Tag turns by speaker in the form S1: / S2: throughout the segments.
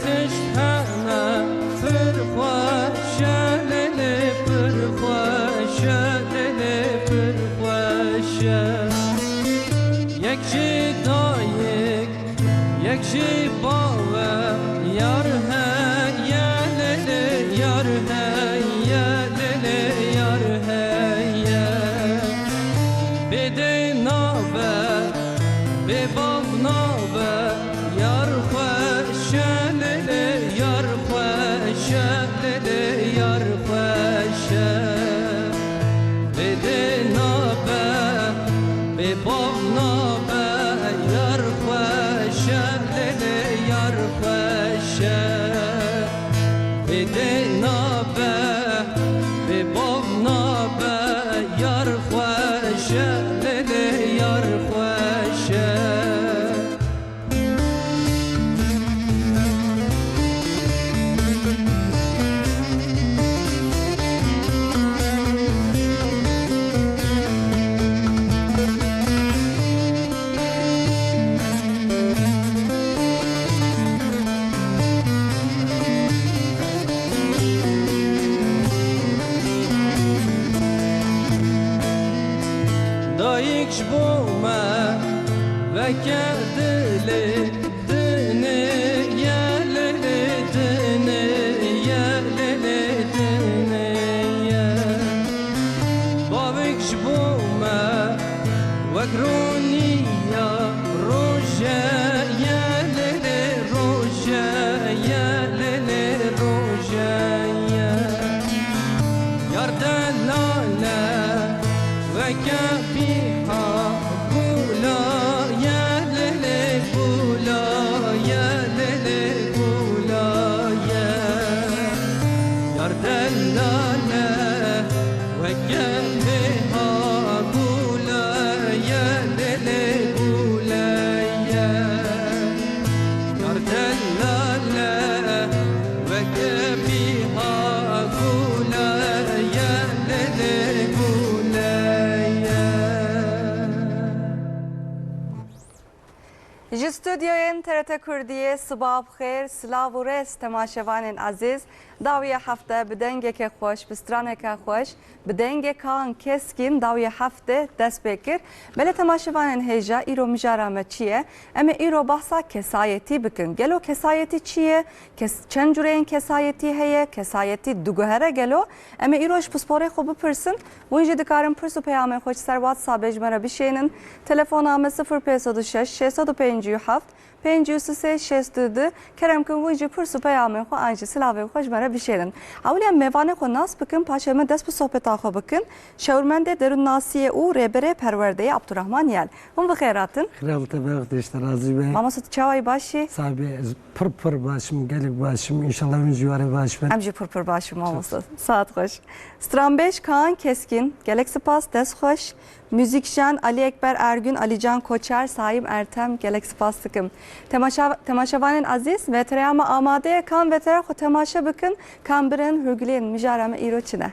S1: تشتهنا فرخوشة للي فرخوشة للي فرخوشة يكشي دايك يكشي باوة يارها يا للي يارها يا للي يارها يا بدي نابة بباب نابة يارخوشة للي يارخوشة للي يارخوشة بدي نابة بباب نابة يارخوشة للي يارخوشة بدي نابة بباب نابة يارخوشة للي يارخوشة دايكش بوما وكادلي دني يا للي دني يا للي دني يا بابكش بوما وكروني يا روجا يا للي روجا يا للي روجا يا يردن لالا وكافيها قولا يا للي قولا يا للي قولا يا يردن لالا وكافيها قولا يا للي قولا يا يردن لالا وكافيها قولا يا للي قولا
S2: ji stüdyoyên TRT Kurdiye Sıbah Xêr, Silav û Rêz temaşevanên aziz, dawiya hefte bi dengeke xweş, bi straneke xweş, bi dengekan keskin dawiya hefte dest pê kir. Belê temaşevanên hêja îro mijara me çi ye? Em ê îro behsa kesayetî bikin. Gelo kesayetî çi ye? Çend cureyên kesayetî heye? Kesayetî diguhere gelo? Em ê îro ji pisporê xwe bipirsin. Hûn jî dikarin pirs û peyamên xwe ji ser WhatsApp bêjmere bişênin. Telefona me 0506 657 532 kerem kin wî jî pirs û peyamên xwe an jî silavên xwe ji me re bişêrin. Ewliya mêvanê xwe nas bikin, paşê me dest bi sohbeta xwe bikin. Şewrmendê Derûn Nasiyê û rêberê perwerdeyê Abdurrahman Yel. Hûn bi xêr hatin?
S3: Xirab te bextêşte razî be.
S2: Mamosta tu çawayî başî?
S3: Sahibi pır başım, gelek başım. İnşallah min ciwarê baş ben.
S2: Em jî pır başî mamosta. Saat xweş. Stranbêj Kaan Keskin, gelek spas dest xweş. Müzikjan Ali Ekber Ergün, Alican Koçer, Saim Ertem, gelek spas dikim. Temaşevanên aziz ve tereyama amade kan ve tereyama xwe temaşe bikin. Kan birin hürgüleyên mijara me îro çi ne?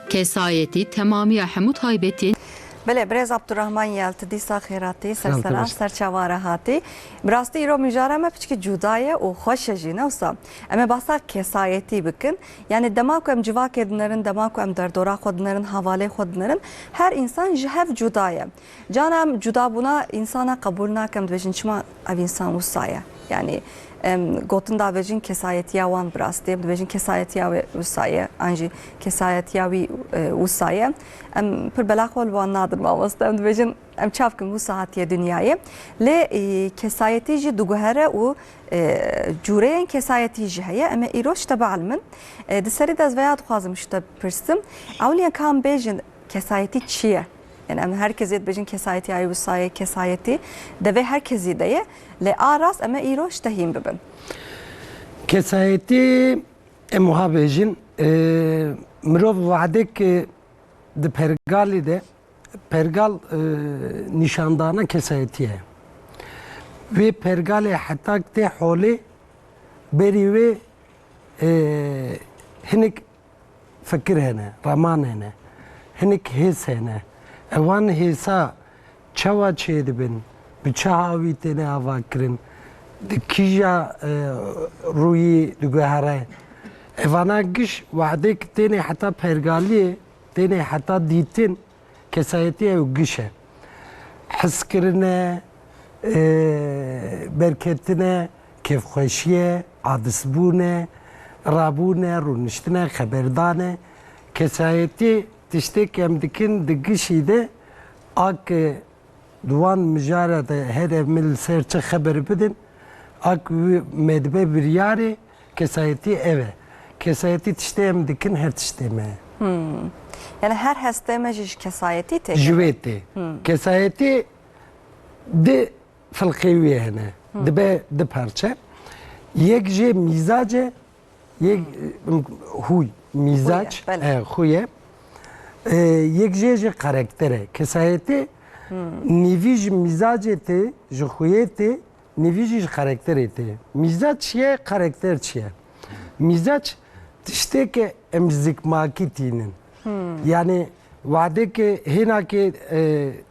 S4: Kesayeti temamiya hemû taybetên
S2: Belê Birêz Abdurrahman Yel ti dîsa xêratî serselam serçavara hatî. Bi rastî îro mijara me piçikî cuda ye û xweş e jî ne wisa. Em ê behsa kesayetî bikin. Yani dema ku em civakê dinirin, dema ku em derdora xwe dinirin, havalê xwe dinirin, her insan ji hev cuda ye. Cana em cudabûna insana qebûl nakim dibêjin çima ev insan wisa ye. Yani gotin davêjin kesayetiya wan bi rastî dibêjin kesayetiya wê wisa ye, an jî kesayetiya wî wisa ye. Em pir bela xwe li wan nadin mamosta, em dibêjin em çavkin wisa hatiye dünyayê. Lê kesayetî jî diguhere û cureyên kesayetî jî heye. Em ê îro ji te bielmin. Di serî de ez veya dixwazim ji te pirsim. Ewliya kan bêjin kesayetî çi ye? Yani em herkesî dibêjin kesayetî ya wisa ye, kesayetî devê herkesî de ye. Lê a rast em ê îro ji te hîn bibin.
S3: Kesayetî em wiha bêjin mirov wadek di pergalê de pergal nîşandana kesayetî ye. Vê pergalê heta tê holê berî wê hinek fikir hene, raman hene, hinek hês hene. Evan hêsa çawa çê dibin, بچه هاوی تنه آوا کرن کیجا روی دگهره اوانا گش وعده که تنه حتی پرگالیه تنه حتی دیتن کسایتی او گشه حس کرنه برکتنه کیف خوشیه عادسبونه رابونه رونشتنه خبردانه کسایتی تشتی که هم دکن دگشیده آک دوان مجاره ده هر مل سر چه خبر بدن آک مدبه بریاره کسایتی اوه کسایتی تشتی هم دکن هر تشتی مه
S2: Yani her hasteme jiş kesayeti tek.
S3: جويتي كسايتي دي في القوية هنا دي بارشة يجي مزاجه هوي مزاج
S2: بله.
S3: خويا يجي كاركتره كسايتي نيفيج مزاجتي جو خويتي نيفيج كاركترتي مزاج شيء كاركتر شيء مزاج تشتكي امزك ماكيتينن Yani vade ki hina ki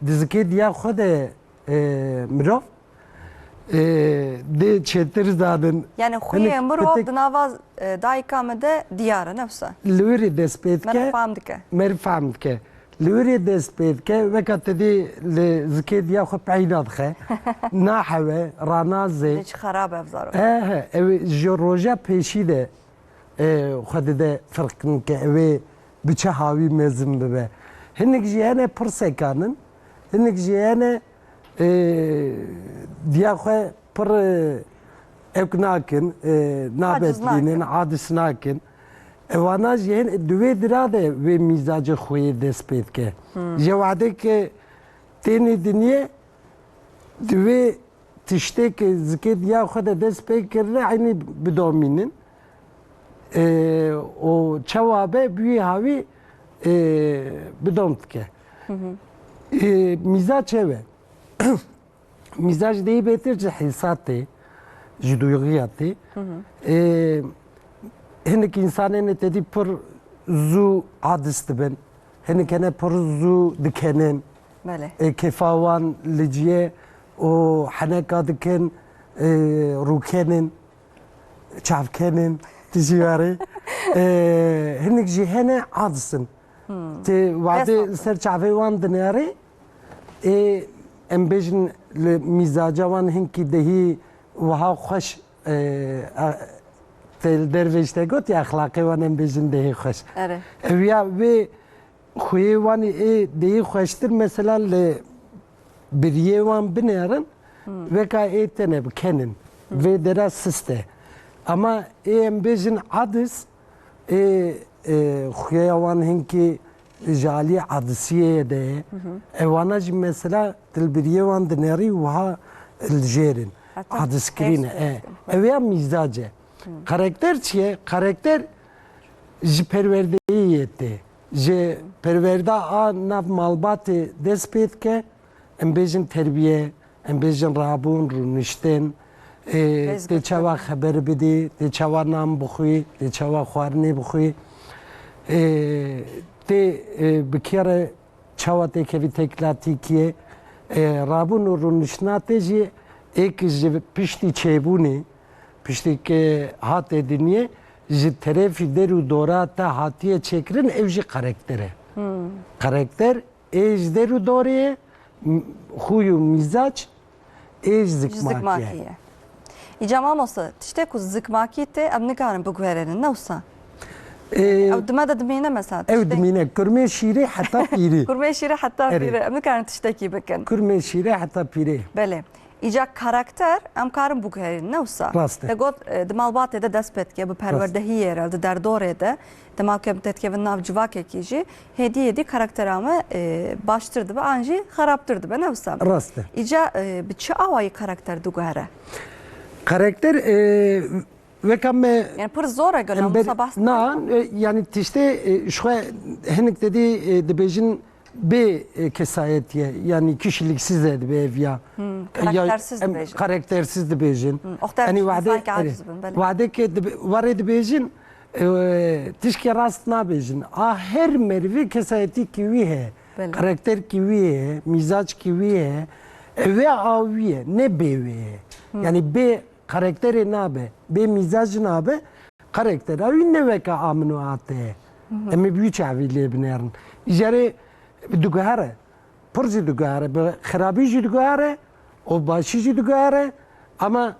S3: dizke diya xud mirov de çetir zadın
S2: Yani xuye mırov dınavaz daikamede diyara nefsa.
S3: lüri despetke
S2: Merfamdike.
S3: merfamdke lüri despetke ve katedi le zike diya xud peyna dxe nahve ranaze
S2: Hiç harap evzaro.
S3: ev joroja peşi de xud de farkın ke ev بچه هاوی مزم ببه هنگ جیانه پرسکانن هنگ جیانه دیاخه پر اکناکن نابتلینن عادس ناکن اوانا جیان دوی دراده و میزاج خوی دست پید که جواده که تینی دنیه دوی تشته که زکی دیا خود دست پید کرده عینی بدامینن o çavabe büyü havi bidomtke. Mizaç eve. Mizaç deyi betir hissati, juduyugiyati. Hinek insanın dedi pır zu adist ben. Hinek ene pır zu dikenin.
S2: Bale.
S3: Kefavan liciye o haneka diken rukenin, çavkenin. تجاري هنك جهنة عادسن تي وعدي سر شعبي وان دنياري ام بيجن المزاجة وان هنكي دهي وها خوش تل درويش تقول يا اخلاقي وان ام بيجن دهي خوش ويا وي خوي وان دهي خوشتر مثلا ل بريه وان بنيرن وكا تنب كنن ve dera siste ama embejin adis xuyawan hinki jali adisiye de evana mesela tilbiriye wan dineri وها الجيرن adiskrine evya mizace karakter çiye karakter perverdeyi yetti je perverda a nav malbati despetke embejin terbiye embejin rabun runişten تی چوا خبر بدی تی چوا نام بخوی تی چوا خوارنی بخوی تی بکیره چوا تی که تکلاتی کیه رابون و رونشناته جی ایک جی پشتی چیبونی پشتی که هات دنیه جی طرفی درو دورا تا هاتیه چکرن او جی کاراکتره کاراکتر ایج درو دوریه خوی و میزاج ایج زکماکیه
S2: İcamam olsa tişte ku zıkmakite em nikarin bugverenin ne olsa. Ev dımada dımine mesela.
S3: Ev dımine kurme şire hatta piri.
S2: Kurme şire hatta piri. Em nikarin tişteki bakın.
S3: Kurme şire hatta piri.
S2: Bele. İca karakter em karin bugverenin ne olsa.
S3: Raste.
S2: De got dımalbat ede despetke bu perverdehi herhalde derdorede. Demak tetkevin nav civak ekici hediye di karakterame baştırdı ve anji haraptırdı ben ne olsa.
S3: Raste.
S2: İca biçi avayı karakter dugvere.
S3: Karakter ve kamme
S2: yani pır zor egelim sabah.
S3: Na yani işte şu henik dedi debejin be kesayetiye yani kişiliksiz de be ya
S2: karaktersiz de bejin.
S3: Karaktersiz de bejin.
S2: Yani
S3: vade ki var debejin tişke rast na bejin. Ah her mervi kesayeti kivi he. Karakter kivi he, mizaç kivi he. Ve aviye ne beve. Yani be karakteri nabe, be mizacı nabe karakter avi ne veka amnu ate. Emi büyük aviyle binerin. İcare dugare, pırcı dugare, be kharabici dugare, o başıcı dugare ama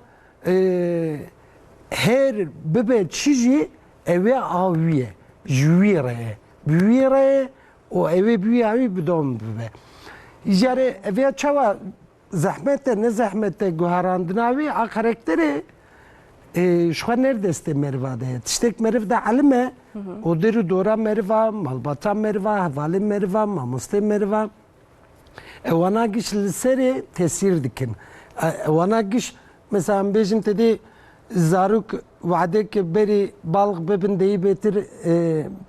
S3: her bebe çiğ eve aviye, jüvire, büyüre o eve büyüğü bidon bebe. İcare eve çava zahmette ne zahmette guharandinavi a karakteri şu an neredeyse mervade. Tiştek mervde alime o deri dora merva, malbata merva, havale merva, mamuste merva. Wana giş liseri tesir dikin. Wana giş mesela bejim dedi zaruk vaadek beri balg bebin deyi betir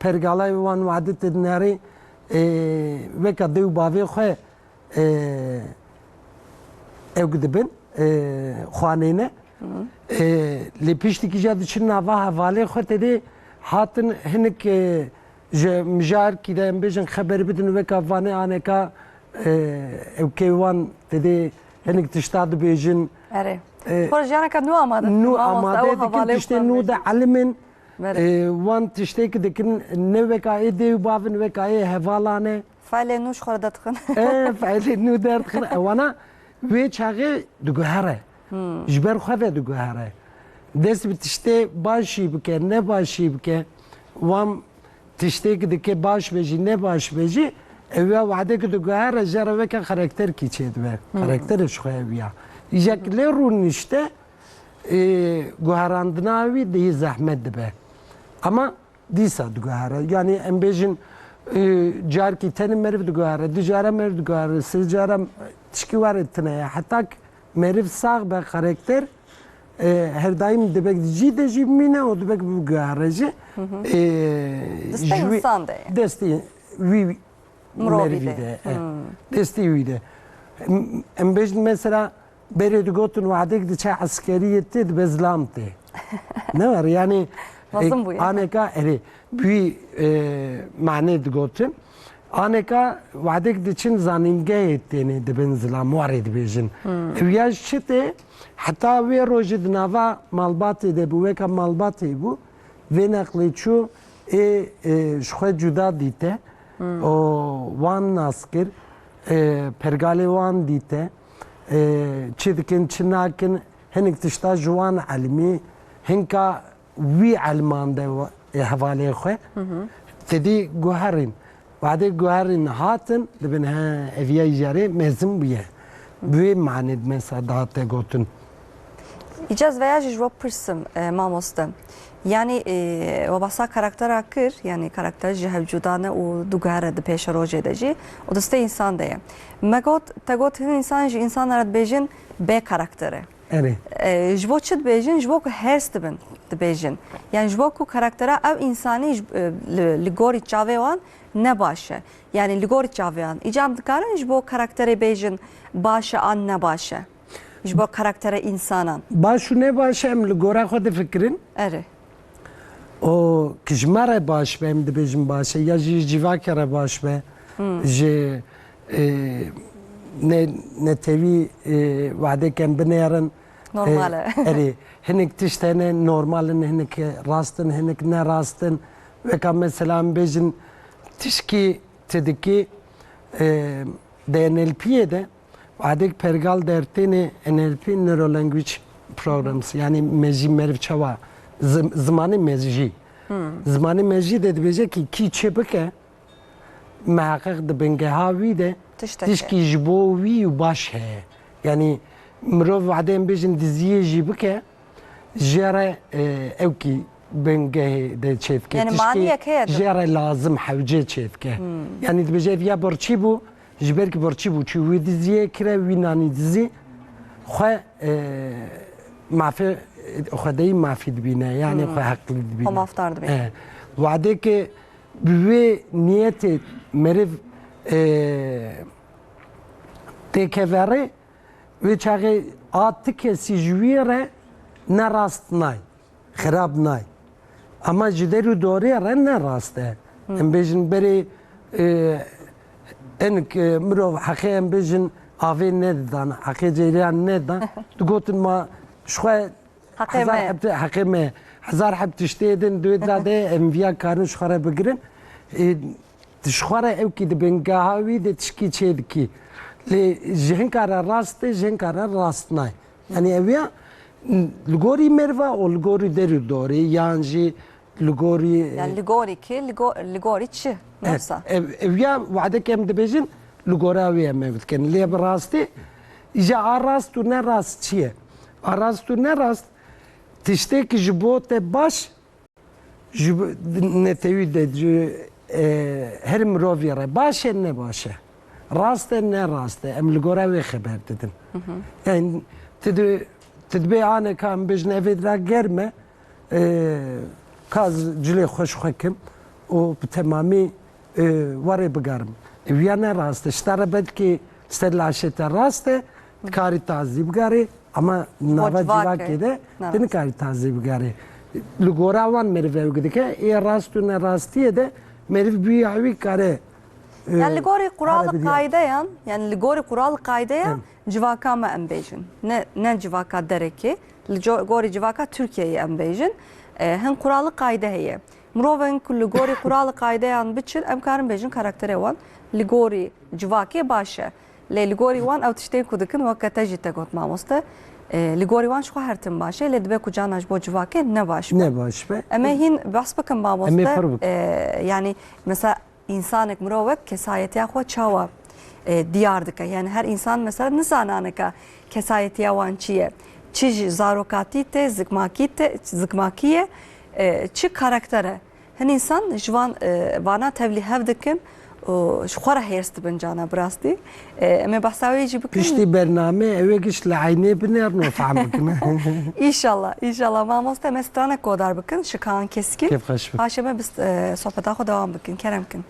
S3: pergalay wan vaadet edinari ve kadev bavi khoy ev gidibin xwanene li piştiki jad için nava havale khoy dedi hatın hinik je mijar ki de bejin haber bidin ve kavane aneka ev keywan dedi hinik tiştad bejin
S2: اره پروژه که نو آماده
S3: نو آماده دیگه تشته نو ده علمن وان تشته که دیگه نه وکای دیو باون وکای حوالانه
S2: فعل نوش خورده تخن
S3: فعلی نو درد خن وانا وی چاقه دگوهره جبر خواه دگوهره دست به تشته باشی بکه نه باشی بکه وام تشته که دیگه باش بجی نه باش بجی اویا وعده که دگوهره جره وکا خرکتر کی چید به خرکترش خواه ویا İcekler runun işte guharandınavi diye zahmet be. Ama disa guhara yani embejin carki tenim merv guhara, dicara merv guhara, sırcara tişki var etine ya. Hatta merv sağ be karakter her daim debek cide cimine o debek bu guharacı.
S2: Deste insan de.
S3: Desti vi mervide. Desti vide. Embejin mesela برید گوتن وعده که چه عسکریتی بزلامتی نه ولی یعنی آنها که بی معنی گوتن آنها که وعده که چن زنینگه ایتینی دبنزلام وارد بیشن ویاش چته حتی وی روزی دنوا مالباتی دبوه که مالباتی بو وی نقلی چو شخوه جدا دیته و وان ناسکر پرگالی وان دیته چیدکن چناکن هنگ تشتا جوان علمی هنگا وی علمان ده حواله خواه تدی گوهرین بعد گوهرین هاتن لبن ها اویای جاره مزم بیه بوی معند مثلا داته گوتن
S2: İcaz veya jivop pırsım mamostem. Yani o basa karakter akır yani karakter cihevcudane o dugare de peşe roje edeci o da ste insan diye. Megot tegot insanlar bejin B karakteri.
S3: Evet.
S2: Jvo çit bejin jvo ku herstibin de bejin. Yani jvo ku karaktere ev insani ligori çavewan ne başe. Yani ligori çavewan. İcam dikarin jvo karakteri bejin başe an ne başe. Jvo karaktere insanan.
S3: Başu ne başe em ligora xode fikrin?
S2: Evet.
S3: O kişmare baş be em dibêjin baş e ya jî civakere baş be ji ne tevî wadekem binêrin
S2: Normale.
S3: erê hinek tiştene normalin hinek rastin hinek ne rastin veka mesela em bêjin tişkî tidikî NLP'ye de wadek pergal dertêne NLP Neuro Language Programs yani mejî merv çawa زمانی مزجی زمانی مزجی ده بیچه کی چه بکه محقق ده بنگه هاوی ده تشکی جبوی و باش هه یعنی مرو وعدم بیشن دیزیه جی بکه جره او کی بنگه ده چیت که تشکی جره لازم حوجه چیت که یعنی ده بیچه یا برچی بو جبر کی برچی بو چی وی دیزیه کره وی نانی دیزی خو معفی خدایی مفید بینه یعنی خو حق بینه
S2: هم افتارد بینه
S3: وعده که به نیت مرف تکوره و چاقه آتی کسی جویره نراست نای خراب نای اما جدرو دوره را نراسته ام بیشن بری انک مرو حقی ام بیشن Ave ne dan, hakkı ceylan ne dan. Dugotin ma şuay hakeme. Hazar hep tiştedin düdlade enviya karın şuara begirin. Şuara ev ki de ben gahavi de tişki çedki. Le jinkara rast, jinkara rast nay. Yani evya Ligori merva o ligori deri doğru yani ligori
S2: yani ligori ki ligori çi nasıl
S3: evya vade kem de bejin ligora ve mevken le rastı ija aras tu ne rast çiye aras tu ne rast tişte ki jibote baş ne tevide her mirovire baş ne başa rast ne rast em ligora ve haber dedin yani تدبي كان بجنا فيدرا جرمه كاز جلي خوش حكم وبتمامي وري بقرم فيانا راست اشترى بدكي استدل عشت راست كاري تازي بقاري اما نافا جوا كده تن كاري تازي بقاري لغورا وان مرفه وكده اي راستو نه راستي ده مرف بيعوي كاره
S2: yani ligori kuralı kaydeyan yani ligori kuralı kaydeyan civaka mı embejin ne civaka dereki ligori civaka Türkiye'yi embejin hen kuralı kayde heye mroven ligori kuralı kaydeyan biçil emkarın bejin karaktere wan ligori civaki başa le ligori wan avtişte kudukin vakata jite got mamosta ligori wan şu hertim başa le dbe kucanaj bo civaki ne baş
S3: ne baş be
S2: ama hin bas bakın mamosta yani mesela insanık mırovek kesayetiya xo çawa diyardika yani her insan mesela nizananaka kesayetiya wan çiye çi zarokatite zikmakiye çi karaktere hen insan jvan bana tevli hevdikim şuara herst bin cana brasti ama bahsavi jibikin
S3: pişti bername eve giş layne biner no famkına
S2: inşallah mamosta mestrana kodar bakın şıkan keski
S3: kef xaşbe
S2: haşeme biz sohbeta xo devam bakın keremkin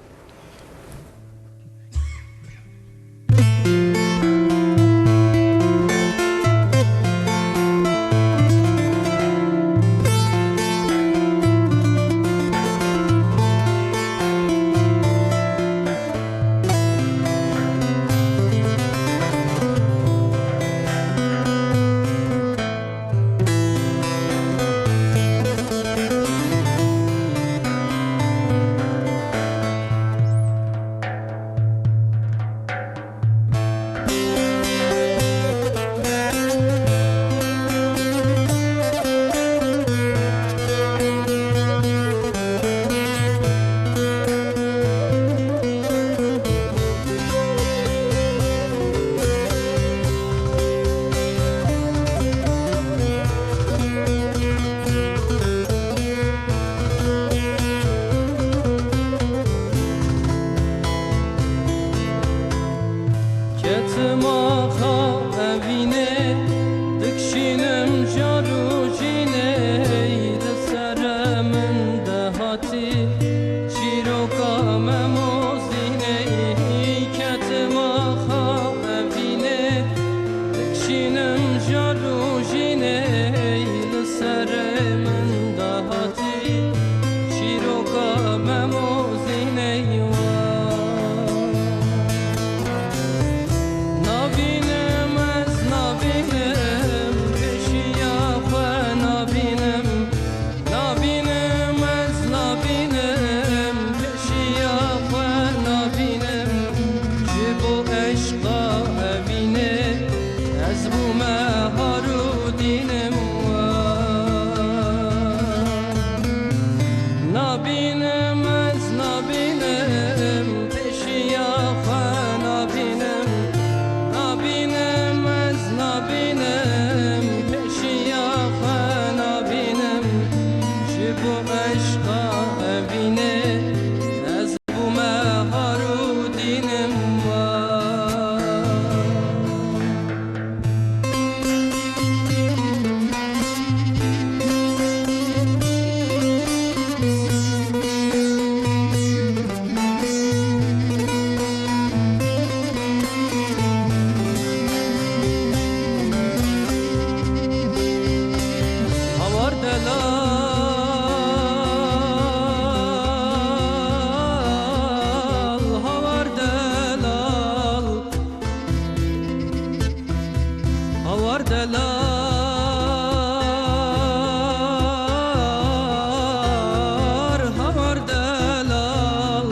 S1: havar delal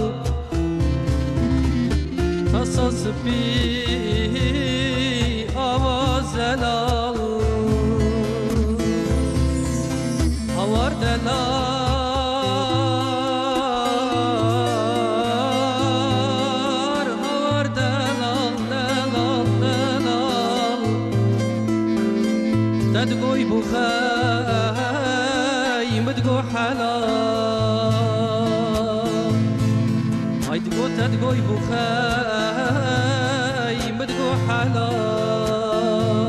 S1: tasas bi avaz delal havar delal تدقوي بخاي مدقو حلال هاي تقو تدقوي بخاي مدقو حلال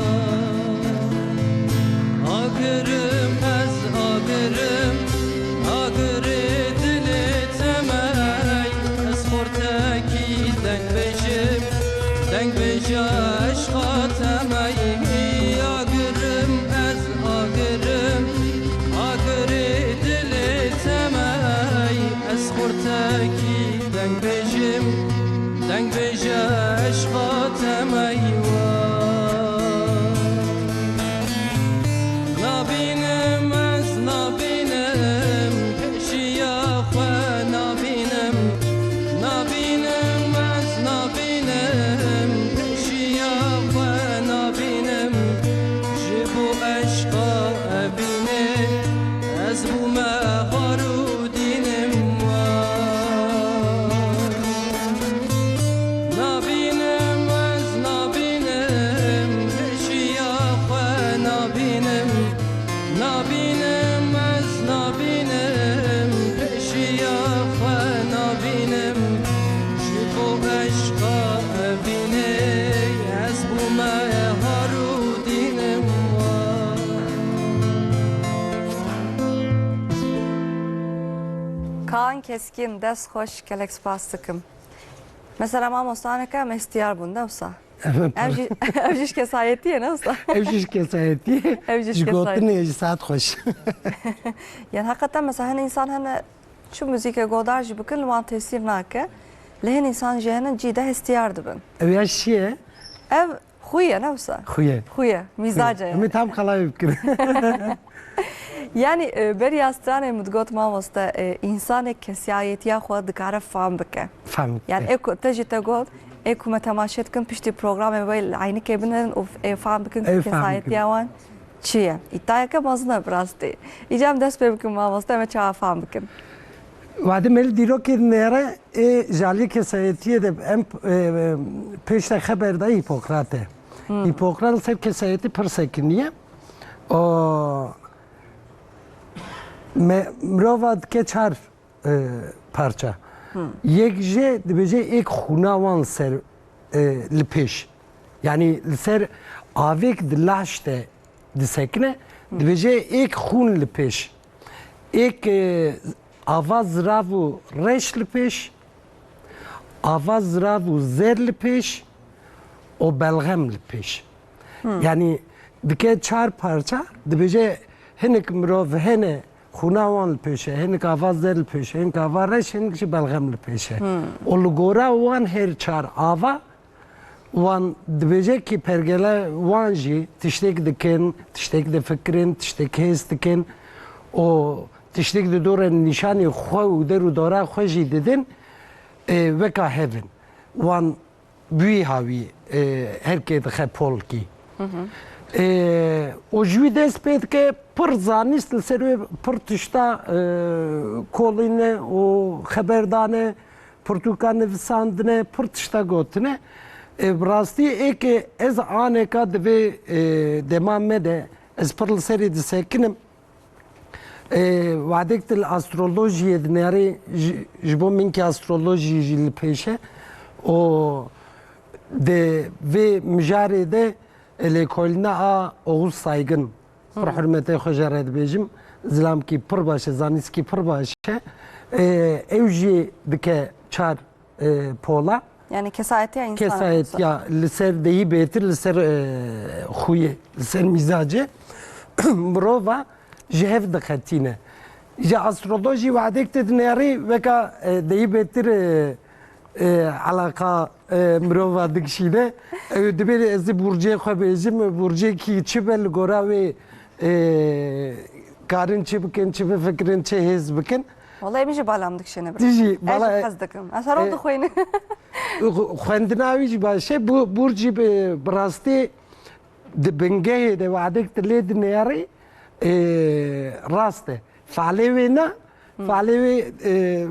S1: أقرم أز أقرم أقرد لتماي أسخورتكي دنگ بجم دنگ بجاش خاتماي تاكي دنگ بجم دنگ بجاش خاتم ايوان نابينم از نابينم پیشیا خوا نابينم نابينم از نابينم پیشیا خوا نابينم جبو عشقا ابينه از بو مهارو
S2: Kaan Keskin, dest hoş, gelek spas tıkım. Mesela mam ostaneka mestiyar bunda usta. Evciş kesayeti ya ne usta?
S3: Evciş kesayeti.
S2: Evciş
S3: Jgotun ya saat hoş.
S2: Yani hakikaten mesela hani insan hani şu müzike godar ji bıkın luan tesir nake. Lehen insan jehenen cide hestiyardı ben.
S3: Ev yaşiye.
S2: Ev huye ne usta?
S3: Huye.
S2: Huye, mizaca yani.
S3: Ama tam kalay fikir.
S2: Yani beri yastane mudgot mamosta insan kesayeti ya xwa dikare fam bike.
S3: Fam.
S2: Yani eko tejite god eko me temaşet kın pişti program ev aynı kebinen of fam bikın kesayeti yawan çiye. İtaya ke mazna brasti. İcam dest be bikın mamosta me çava fam bikın.
S3: Vade mel diro ki nere jali kesayetiye de em peşte haberde Hipokrate. Hipokrat sev kesayeti persekiniye. O مرۆڤات که چار پارچە یەک ژێ دەبێژێ ئێک خوناوان سەر li pêş yanî li ser avêk di laş de disekine dibêje êk xûn li pêş êk ava zirav û reş li pêş ava zirav û zer li pêş û belxem li pêş yanî dike çar parça dibêje hinek mirov hene خوناوان پیشه هنگ آواز دل پیشه هنگ آوارش هنگ چی بلغم پیشه اولگورا وان هر چار آوا وان دبیجه کی پرگله وان جی تشتک دکن تشتک دفکرین تشتک هست دکن او تشتک دور نشانی خو و در و دورا خوشی دیدن وکا هفن وان بوی هاوی هر کی دخه پول کی o jüy dest pêt ke pir zanîst li ser wê pir tişta kolîne û xeberdane pirtûka nivîsandine pir tişta gotine bi rastî êkê ez aneka di vê dema me de ez pir li serê disekinim wadek li astrolojiyê di nerê ji bo min ki astrolojî jî li pêş e û di vê mijarê de Lêkolîna a Oğuz Saygın pir hürmetê xwe jê re dibêjim zilam kî pir baş e zanîskî pir baş e ew jî dike çar pola
S2: yani kesayetiya insan
S3: kesayetiya li ser deyî bêtir li ser xuyê li ser mizacê mirova ji hev dixetîne ji astrolojî wadek te di nerî veka deyî bêtir علاقه مروا دکشیده دبیر از برجه خو بیزم برجه کی چه بل گراوی کارن چه بکن چه فکرن چه هز بکن
S2: والله میشه باlamdık şene bir.
S3: دیجی
S2: بالا
S3: بالا
S2: حزدکم. اثر oldu خوینه.
S3: خواندناویش باشه برجی براستی دبنگه ده وعدك تلید نیاری راسته فعلی نه فعلی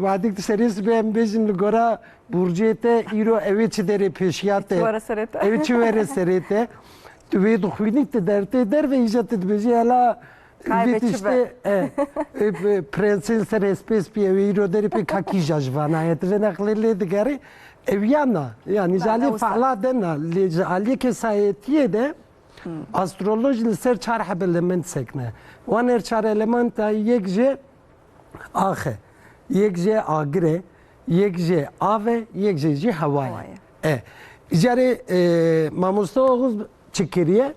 S3: وعدك تسریس بهم بیشن لگورا برجیته ایرو اوی چه داره پیشیاته
S2: Çuvara serete.
S3: اوی چه وره سریته تو وی دخوینی تدرته در و ایجاد تدبیجی حالا
S2: Kaybetçi
S3: پرنسل سر اسپیس پی اوی ایرو داری پی کاکی جاجوانا هیت و نقلیلی دگاری اویانا یعنی جالی فعلا دنا جالی که سایتیه ده استرولوژی سر چهار element سکنه وان چهار element یک جه آخه یک جه آگره یک جه آوه یک جه هوای اجاره ماموستا اوغوز چکریه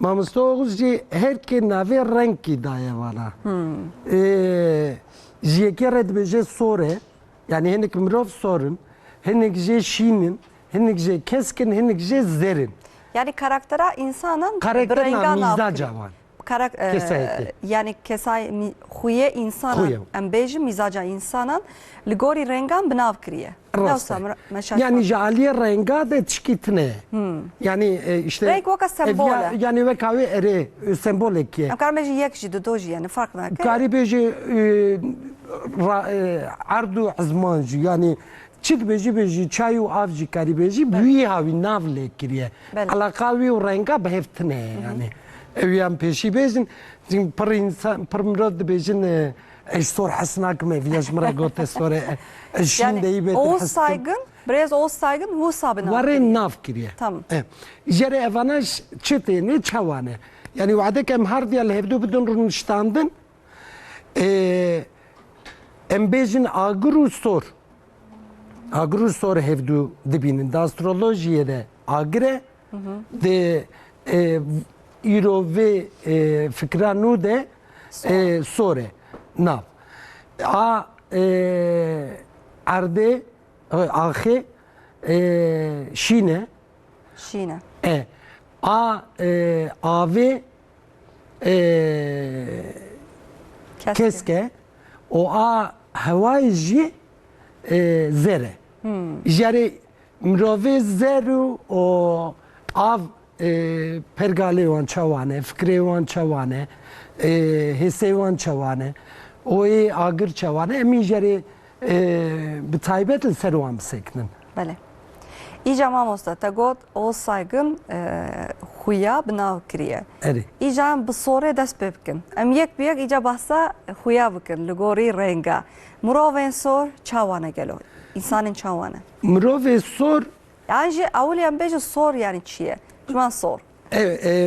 S3: ماموستا اوغوز جه هر که نوی رنگ کی دایه والا جه که رد بجه سوره yani هنک مروف سورن هنک جه شینن هنک جه keskin هنک جه زرن
S2: Yani karaktere insanın
S3: karakterna mizaca var.
S2: Yani kesay huye insanın embejim mizaca insanın ligori rengan binav kriye.
S3: Yani jaliye renga da çıkitne. Yani işte
S2: renk vaka sembole.
S3: Yani ve kahve ere sembolik ki.
S2: Am karmeji yekji de doji yani fark ne?
S3: Karibeji ardu azmanji yani çit beji çayu avcı karibeji büyü havi navle kiriye. Alakavi o renga beheftne yani. Evyan peşi bezin per insan per mrad bezin eşsor hasnak me viyaj mra gote sore eşin de iyi beter
S2: Oğuz saygın biraz Oğuz saygın hu sabına.
S3: Varın nav kiriye.
S2: Tamam.
S3: Jere evanaj çite ne çavane. Yani vade kem har diyal hevdu bidun runştandın. Embezin agru sor. Agru sor hevdu dibinin de astrolojiye de agre de ایرو و فکرانو ده سوره ناف arde آخه شینه
S2: شینه
S3: آوه keske o havai ji zere jare mrove zeru o av pergale wan çavane, fikre wan çavane, hisse wan çavane, oy agır çavane, emi jere bi taybet ser wan seknin.
S2: Bale. İca mamosta tagot o saygın huya binav kriye.
S3: Eri.
S2: İca bu sore dest bebkin. Em yek biyek ica bahsa huya bkin, ligori renga. Muroven sor çavane gelo. İnsanın çavane.
S3: Murove sor.
S2: Yani avliyan beji sor yani çiye. Cuma sor.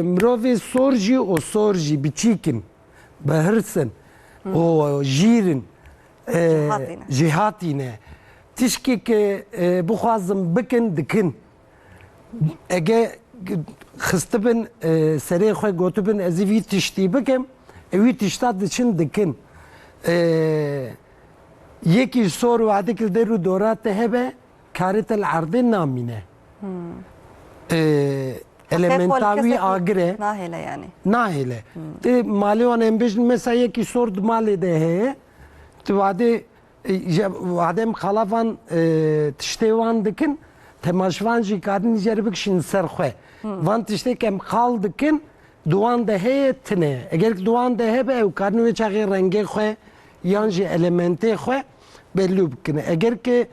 S3: Mrove sorji o sorji biçikin, behirsin, o jirin, cihatine. Tişki ki bu xazım bikin dikin. Ege xistibin serê xwe gotibin ez vî tiştî bikim, evî tişta diçin dikin. Yekî sor vadekil deru dorate hebe karitel ardê namîne. Elementavi agre
S2: nahile yani.
S3: Nahile. Te maliwan embejin mesela ki sord mali de he. Te vadem khalavan tiştevan dikin temaşvan ji kadın jerbik şin serxwe. Van tişte kem khal dikin duan de he tne. Eğer duan de he be kadın ve çağır renge xwe yan ji elemente xwe belli bikine. Eğer ki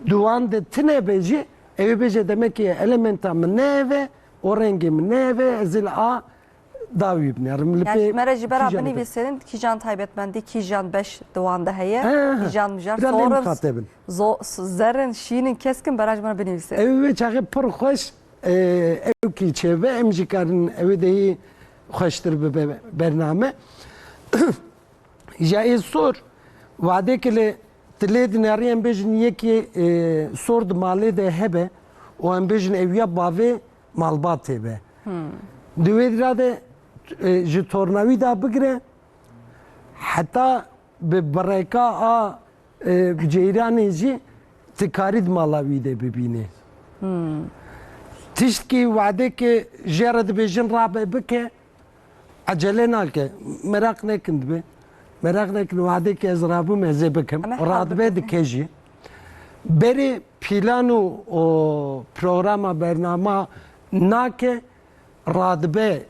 S3: duan de tne beji evi beje demek ki elementa mı neve, o rengi mi neve, zil a davib ne?
S2: Yani mereci beraber bir senin kijan taybetmendi, kijan 5 doğanda heye, kijan müjar. Sonra zerrin şiinin keskin baraj bana beni bilse.
S3: Evi ve çağı pır hoş, ev ki çeve, emcikarın evi dehi hoştur bir bername. Ya sor, vade kele Tledin arayın bejin yeki sord mali de hebe o en bejin evya bave malbat hebe. Düvedra de ji tornavi da bigre hatta be bareka a ceyranê jî tikarid mala wî de bibîne. Tiştkî wedekê jê re dibêjin rabe bike acele nake. Merak nekin dibe. Merak nekin wedekê ez rabûm ez ê bikim. Radibe dike jî. Berê pîlan û o programa bernama nake radibe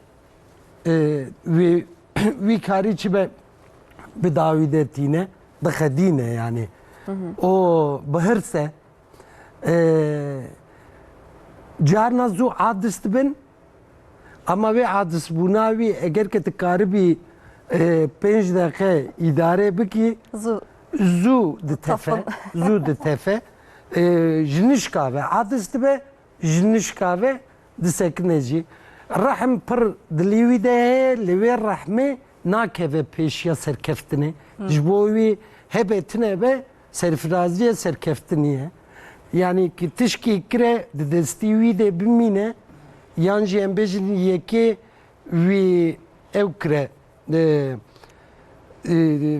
S3: wî karî çi be bi dawî de tîne dixedîne yani. O bihirse carna zû adis dibin ama wê adisbûna wî eger ke tu karibî 5 deqe îdare bikî zû ditefe zû ditefe jinişka ve adis dibe jinişka ve disekine jî rehm pir dilî wî de heye li wê rehmê nakeve pêşiya serkeftinê ji bo wî hebe tune be serfiraziya serkeftinî yani ki tişkî kire di destî wî de bimîne yan jî em bêjin yekê wî ew kire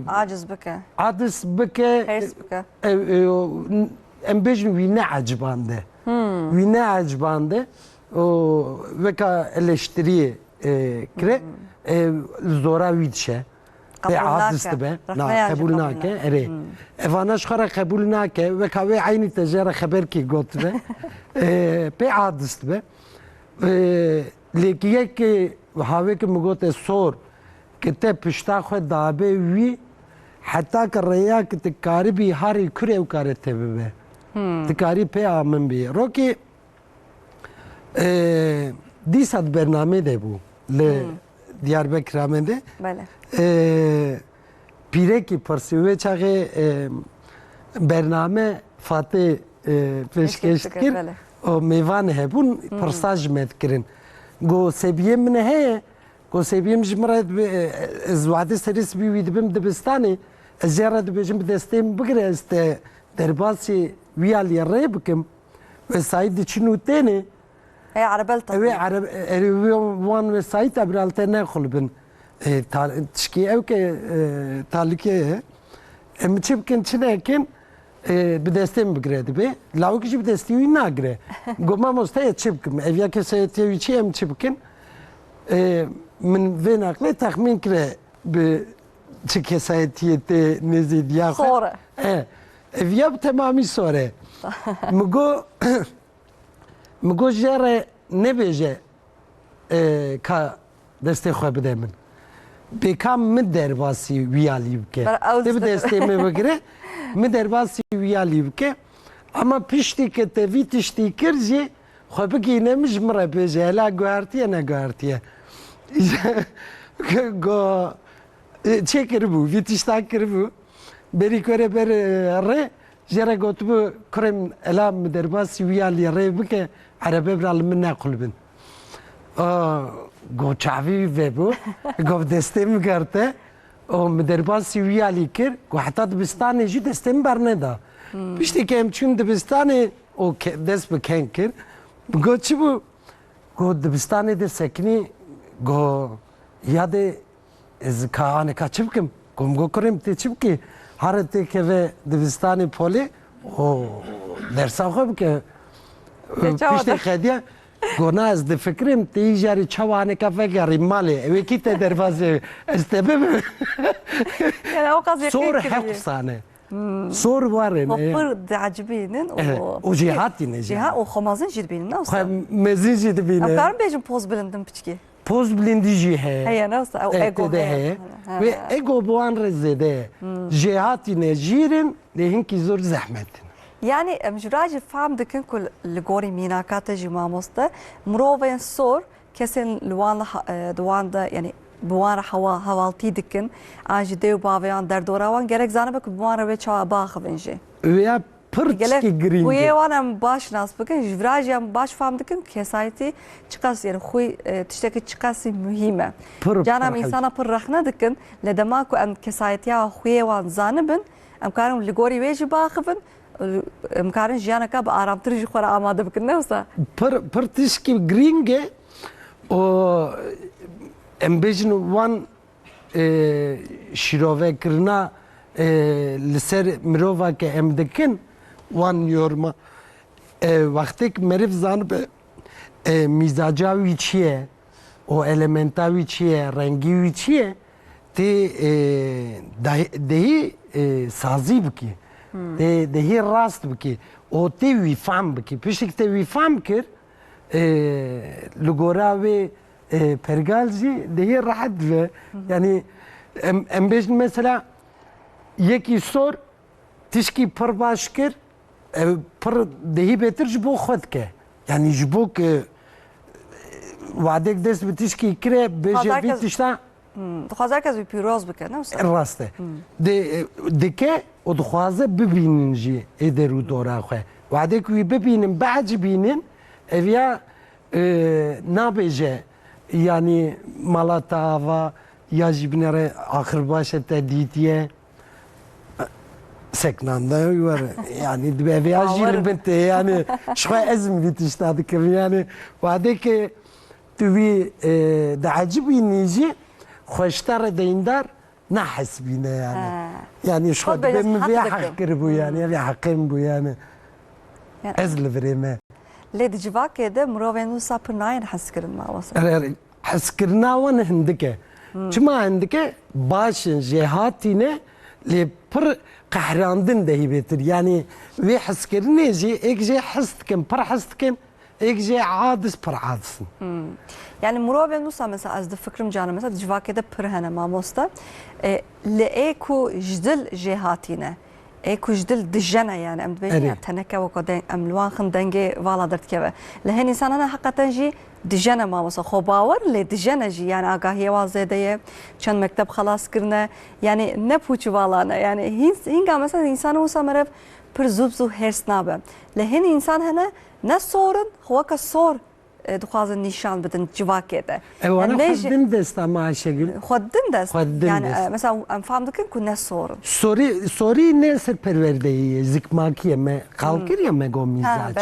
S2: aciz bike.
S3: adis bike
S2: Hers bike.
S3: em bêjin wî neecibande. Wî neecibande veka eleştiriye kire zora wî dişe. Ve adis dibe. Qebul nake. Ere. Evana şxara qebul nake veka wê aynî te jê re xeber kî gotibe. Pê adis dibe. Lêkî yekê havekê min gote sor ki te pişta xwe dabe wî heta ki rêya ki tu karibî harî kur ew kare te bibe. Tu karî pê a min bî. Rokê dîsa di bernamê de bû li Diyarbekirê me de. Pîrekî pirsî wê çaxê bername Fatih pêşkêş dikir û mêvanê hebûn pirsa ji me dikirin. Got sebiyê min heye got sebiyêm ji min re ez wadê serî spî wî dibim dibistanê ez jê re dibêjim bi destê min bigire ez te derbasî wî aliyê rê bikim wesayî diçin û têne
S2: Heye arabelta.
S3: wan wesayî tebraltê nexulbin tişkî ew ke talikê ye em çi bikin çi nekin bi destê min bigire dibe lawekî jî bi destî wî nagire got mamosteyê çi bikim ev ya kesayetiye wî çi em çi bikin min vê naqlê texmîn kire bi çi kesayetiyê tê nêzî diya xwe
S2: Sor e.
S3: ev ya bi temamî sor e min got jê re nebêje ka destê xwe bide min bêka min derbasî wî alî bike te bi destê me bigire min derbasî wî alî bike ama piştî ke te vî tiştî kir jî xwe bigîne min ji min re bêje hela guhertiye neguhertiye got çê kiribû vî tişta kiribû berî kore ber rê jê re gotibû kurê min ela min derbasî wî alî rê bike erebe bir li min nequlbin got çavî vebû got destê min girte û min derbasî wî alî kir got heta dibistanê jî destê min berneda piştî ke em çûn dibistanê û dest bi keng kir got çi bû got dibistanê de sekinî got ya de ez ka aneka çi bikim got min got kurê min tê çi bikî har tê keve dibistanê polê û dersa xwe bike piştî xediye gona ez difikirim tê jarî çawa aneka vegerî malê ew kî te derbasê ez te bibim sor heft sane sor warin
S2: Pir diacibînin
S3: û cîhatîne
S2: Ciha o xomazin jî dibînin ne
S3: xwe mezin jî dibîne
S2: Em karin bêjin poz bilindim piçkî
S3: poz bilindî jî heye
S2: Heye ne wisa
S3: ego de heye ve ego bu an re zêde ye cîhatîne jîrin lê hinkî zor zehmetin
S2: Yani em ji racî fehm dikin ku li gorî mînakata jî mamoste mirovên sor kesên li wan di wan de yani bi wan re hevaltî dikin an jî dêw baveyan derdora wan gerek zanibe ku bi wan re wê çawa baxivin jî
S3: veya pir tişkî girîng
S2: wê wan em baş nas bikin ji racî em baş fehm dikin kesayetî çiqas yani xwî tiştekî çiqasî mühîm e cana em însana pir rexne dikin li dema ku em kesayetiya xwê wan zanibin em karin li gorî wê jî baxivin em karin jiyaneka bi aramtir jî xwe re amade bikin ne wisa
S3: pir tişkî girîng e û em bêjin wan şîrovekirina لسر مروفا که ام دکن وان یورما وقتی که مریف زان به میزاجاوی چیه و المنتاوی چیه رنگیوی چیه تی دهی سازی بکی دهی راست بکی و تی ویفام بکی پیشک تی ویفام کر لگوراوی پرگالزی دهی راحت و یعنی ام بیش مثلا یکی سور تشکی پر باش کر پر دهی بهتر جبو خود که یعنی جبو که وعدك دست بتشكي كره بيجي بيتشتا
S2: دخوازه کس بی پیروز بکنه
S3: راسته دكه ودخوازه ببينن جي ادرو دورا خو وعدك وي ببينن بعد بينن افيا نابجه يعني مالاتاوا يا جبنره اخر باشه تديتيه سكناندا يور يعني دبي اجي بنت يعني شوي ازم بتشتاد يعني وعدك توی دعجبی نیجی خوشتر دیندار نحس بینه یعنی شخص به می حق کربو یعنی حقیم بو یعنی از لفریمه
S2: لید جوا کده مروینو سپرناین حس کردن ما واسه
S3: حس کردن وان هندکه چما هندکه باشن جهاتینه لی پر قهراندن دهی بهتر یعنی وی حس کردنی جی ایک جی حست کن پر حست کن ایک جه عادس پر عادسن
S2: yani مروه نوسا مثلا از فکرم جانه مثلا جواکه ده پر هنه ماموستا لأيكو جدل جهاتينه ايكو جدل دجنه يعني ام دبيني تنكه وكو ام لوان خندنگه والا درت كبه لهن انسان انا حقيقتا جي دجنه ماموسا خو باور لدجنه جي يعني آگاهی وازده چند مکتب خلاص کرنه يعني نپوچ والانه يعني هنگا مثلا انسان وسا مرف پر زوب زو هرس نابه لهن انسان هنه نه سورن خو که سور دخوازن نشان بدن جواکه ده.
S3: انا خودم دست ما شغل.
S2: خودم دست. yani mesela ام فهم دکن که نه سورن.
S3: سوری نه سر پروردهی زکماکیه me kalkır ya me gomizaç.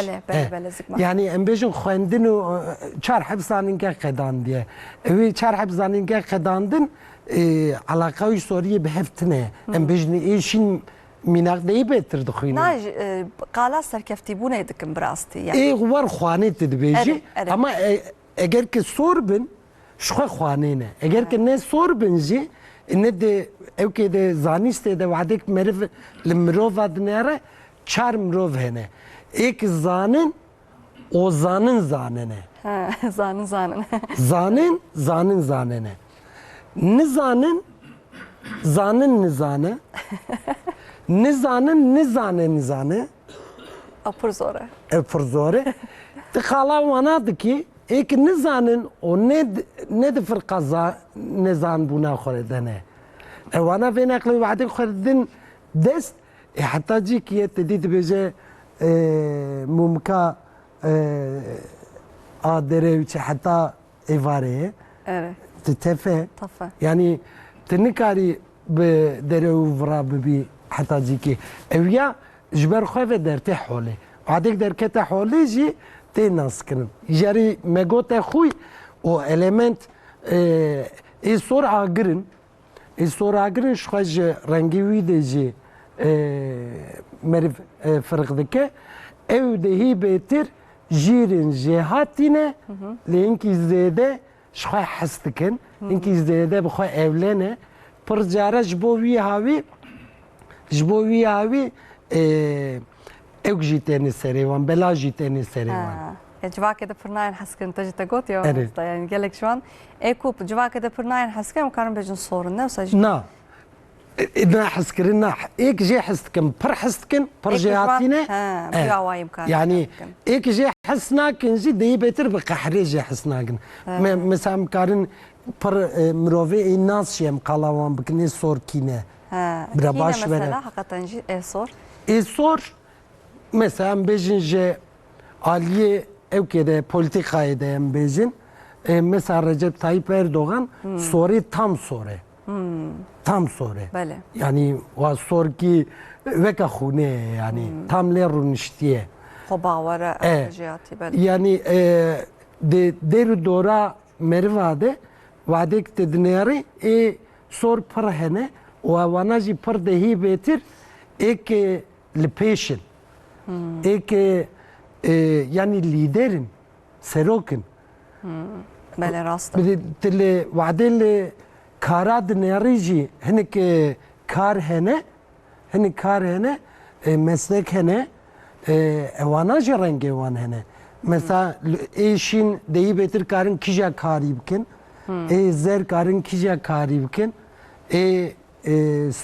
S2: بله زکماک.
S3: Yani em bejin خوندن و چهار حبسانین که قدان دیه. اوی چهار حبسانین که قداندن علاقه سوریه به هفتنه. ام بجن ایشین میناق دی بهتر دخوینه.
S2: نه قالا سرکفتی بونه دکم براستی.
S3: ای غوار خوانه تدبیجی. اما اگر که سور بن شخو خوانه نه. اگر که نه سور بنجی نه ده او که ده زانیست ده وعدک مرف لمروف ادنره چهار مروف هنه. ایک زانن o zanene. Zanene. Ne zanen nizane. Nizane.
S2: Apurzore.
S3: Apurzore. Tıkala vanadı ki ek nizanen o ne de fırqa nizan buna khoredane. Vana ve nakli vadi khoredin dest hatta ci ki tedid beje mumka adere hatta evare.
S2: Evet.
S3: تتفه يعني تنكاري بدرو فرا ببي حتى جيكي اويا جبر خوفه درتي حولي وعدك دركته حولي جي تناس كن جاري ميغوت خوي او اليمنت اي صور اغرن شخج رنگي وي دجي مرف فرق دكه او دهي بيتر جيرن جهاتينه لينكي زيده شخواه حستکن اینکه زیاده بخواه اولنه پر جاره جبوی هاوی اوگ جیتنی سریوان بلا جیتنی سریوان
S2: جواکه ده پرناین حسکن تجت گوت یا yani gelek şu an ekup جواکه ده پرناین حسکن مکارم بجن sorun ne olsa
S3: نه إذا حسكرنا إيك جي حستكن بر حستكن بر جهاتنا يعني إيك جي حسناكن زي دي بيتر بقحري جي حسناكن مثلا مكارن بر مروفي الناس شيم قلاوان بكني صور كينا
S2: براباش مثلا حقيقة جي
S3: صور مثلا بيجن جي عالية أو كده بوليتيكاي ده بيجن مثلا رجب طيب اردوغان صوري tam صوري tam sonra.
S2: Bale.
S3: Yani o sorki veka khune yani tam le runiştiye.
S2: Xobawara jiyati bale.
S3: Yani de der dora mervade vadek tedneri sor parhene و اوانا جی پر دهی بهتر ایک لپیشن ایک یعنی لیدرن سروکن
S2: بله راست
S3: تل وعده کارا دنیاری جی هنک کار هنه مسلک هنه اوانا جی رنگ وان هنه مثلا ایشین دهی بهتر کارن کجا کاری بکن زر کارن کجا کاری بکن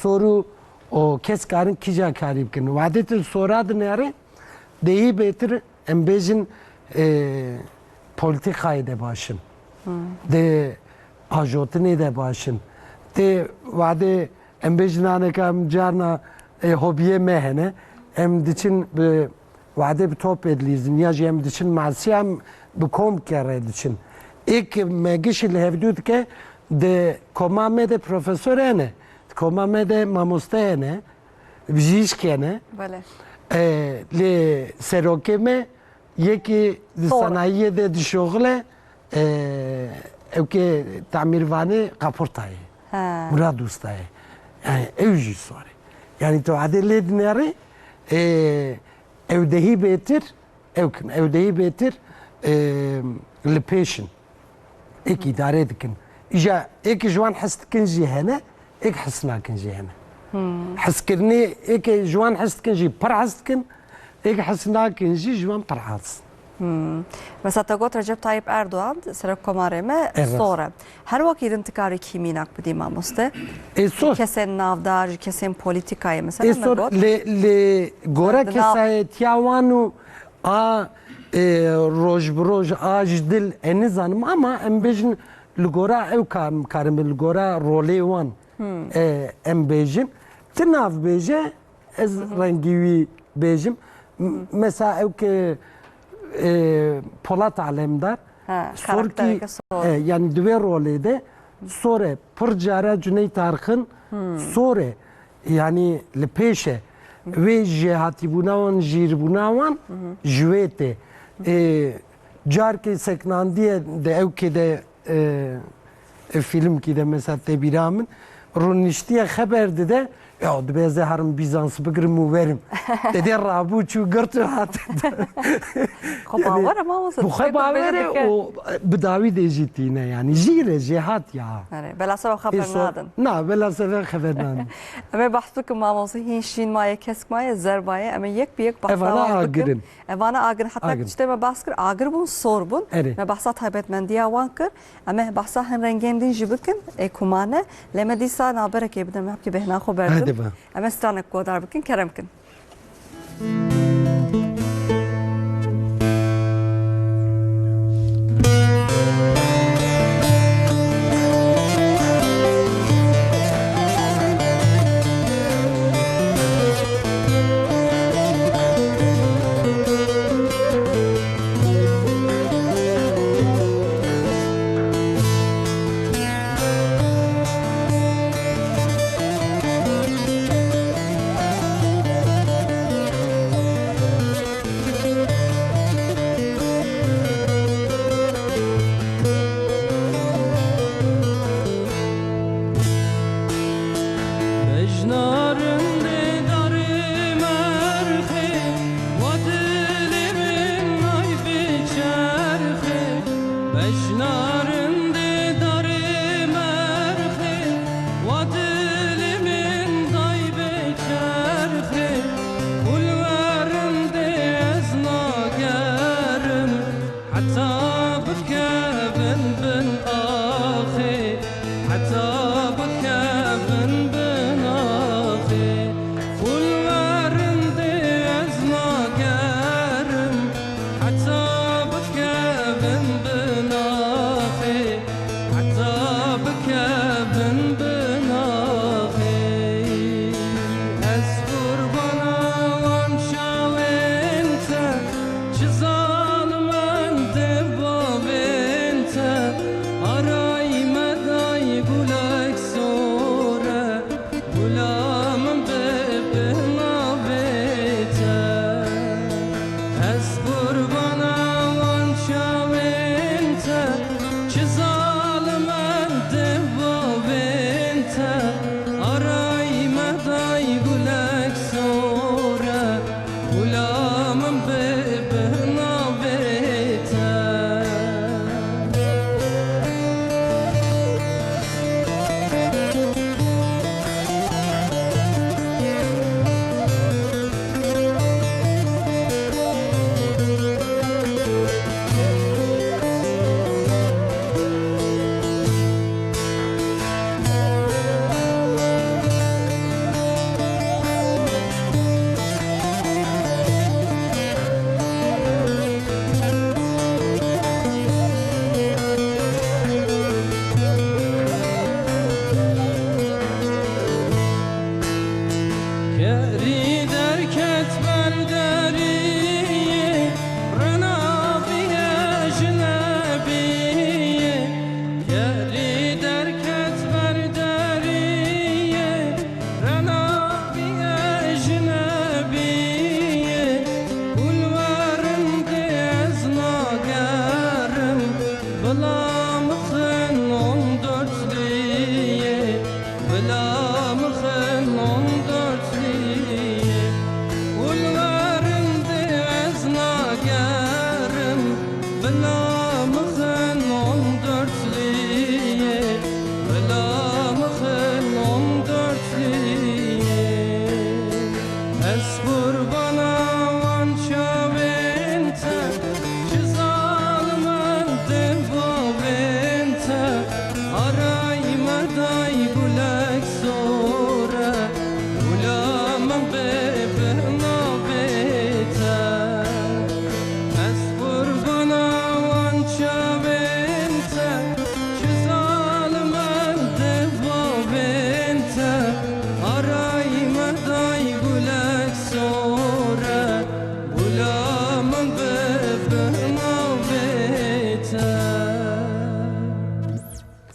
S3: soru o kes karın kija karib kin vadetil sorad nere deyi betir embejin politikayı de başın de ajotini de başın de vade embejin anekam carna hobiye mehene em diçin vade bir top edlizin ya jem diçin masiyam bu kom kere diçin ilk megişil hevdut ke de komame de profesörene komame de mamostene vjişkene
S2: بله
S3: le serokeme yeki sanayiye de dişoğle evke tamirvane kaportayı
S2: ها
S3: murad ustayı yani evji sonra yani to adele dinleri evdehi betir evdehi betir le patient ek idare edikin İja ek jwan hastkin jihane ek hasnakin jihane حسكرني إيك جوان حسكن جي بر حسكن إيك حسناكن جي جوان بر حس.
S2: مثلا تقول رجب طيب أردوغان سرق كمارمه صورة هر وقت انتقاري كيمينك بدي ما مسته
S3: إيسور
S2: كسن نافدار كسن بوليتيكاي مثلا
S3: إيسور ل جورا كساية تياوانو روج بروج آجدل إنزانم أما أم بيجن لجورا أو كارم لجورا رولي وان أم بيجن تناف بيجه از رنگیوی بیجم مثلا او که پولات علمدار سورکی yani دوی رولی ده سوره پر جاره جنی تارخن سوره yani لپیشه و جهاتی بوناوان جیر بوناوان جویته جار که سکناندیه ده او که ده فیلم کی ده مثلا تبیرامن رونشتیه خبر ده ya dibeze harım Bizans bigrim u verim. Dedi rabu çu gırtı hat.
S2: خباور ما وصل
S3: Bu خباور o bedavi de jitine yani jire cihat ya.
S2: يعني بلا سبب خبر نادن
S3: Na bela sefer habernan.
S2: أما بحثك ما موصي هين شين ماي كسك ماي زرباية أما يك بيك بحث
S3: Evana agırın.
S2: أنا أجر حتى كشتة ما باسكر أجر بون صور بون ما بحثات هاي بيت من ديا وانكر أما بحثات هن رنجين دين جبكن كمانة لما دي سا نابرك يبدأ ما بكي بهنا خبر أما استانك قدر بكن كرمكن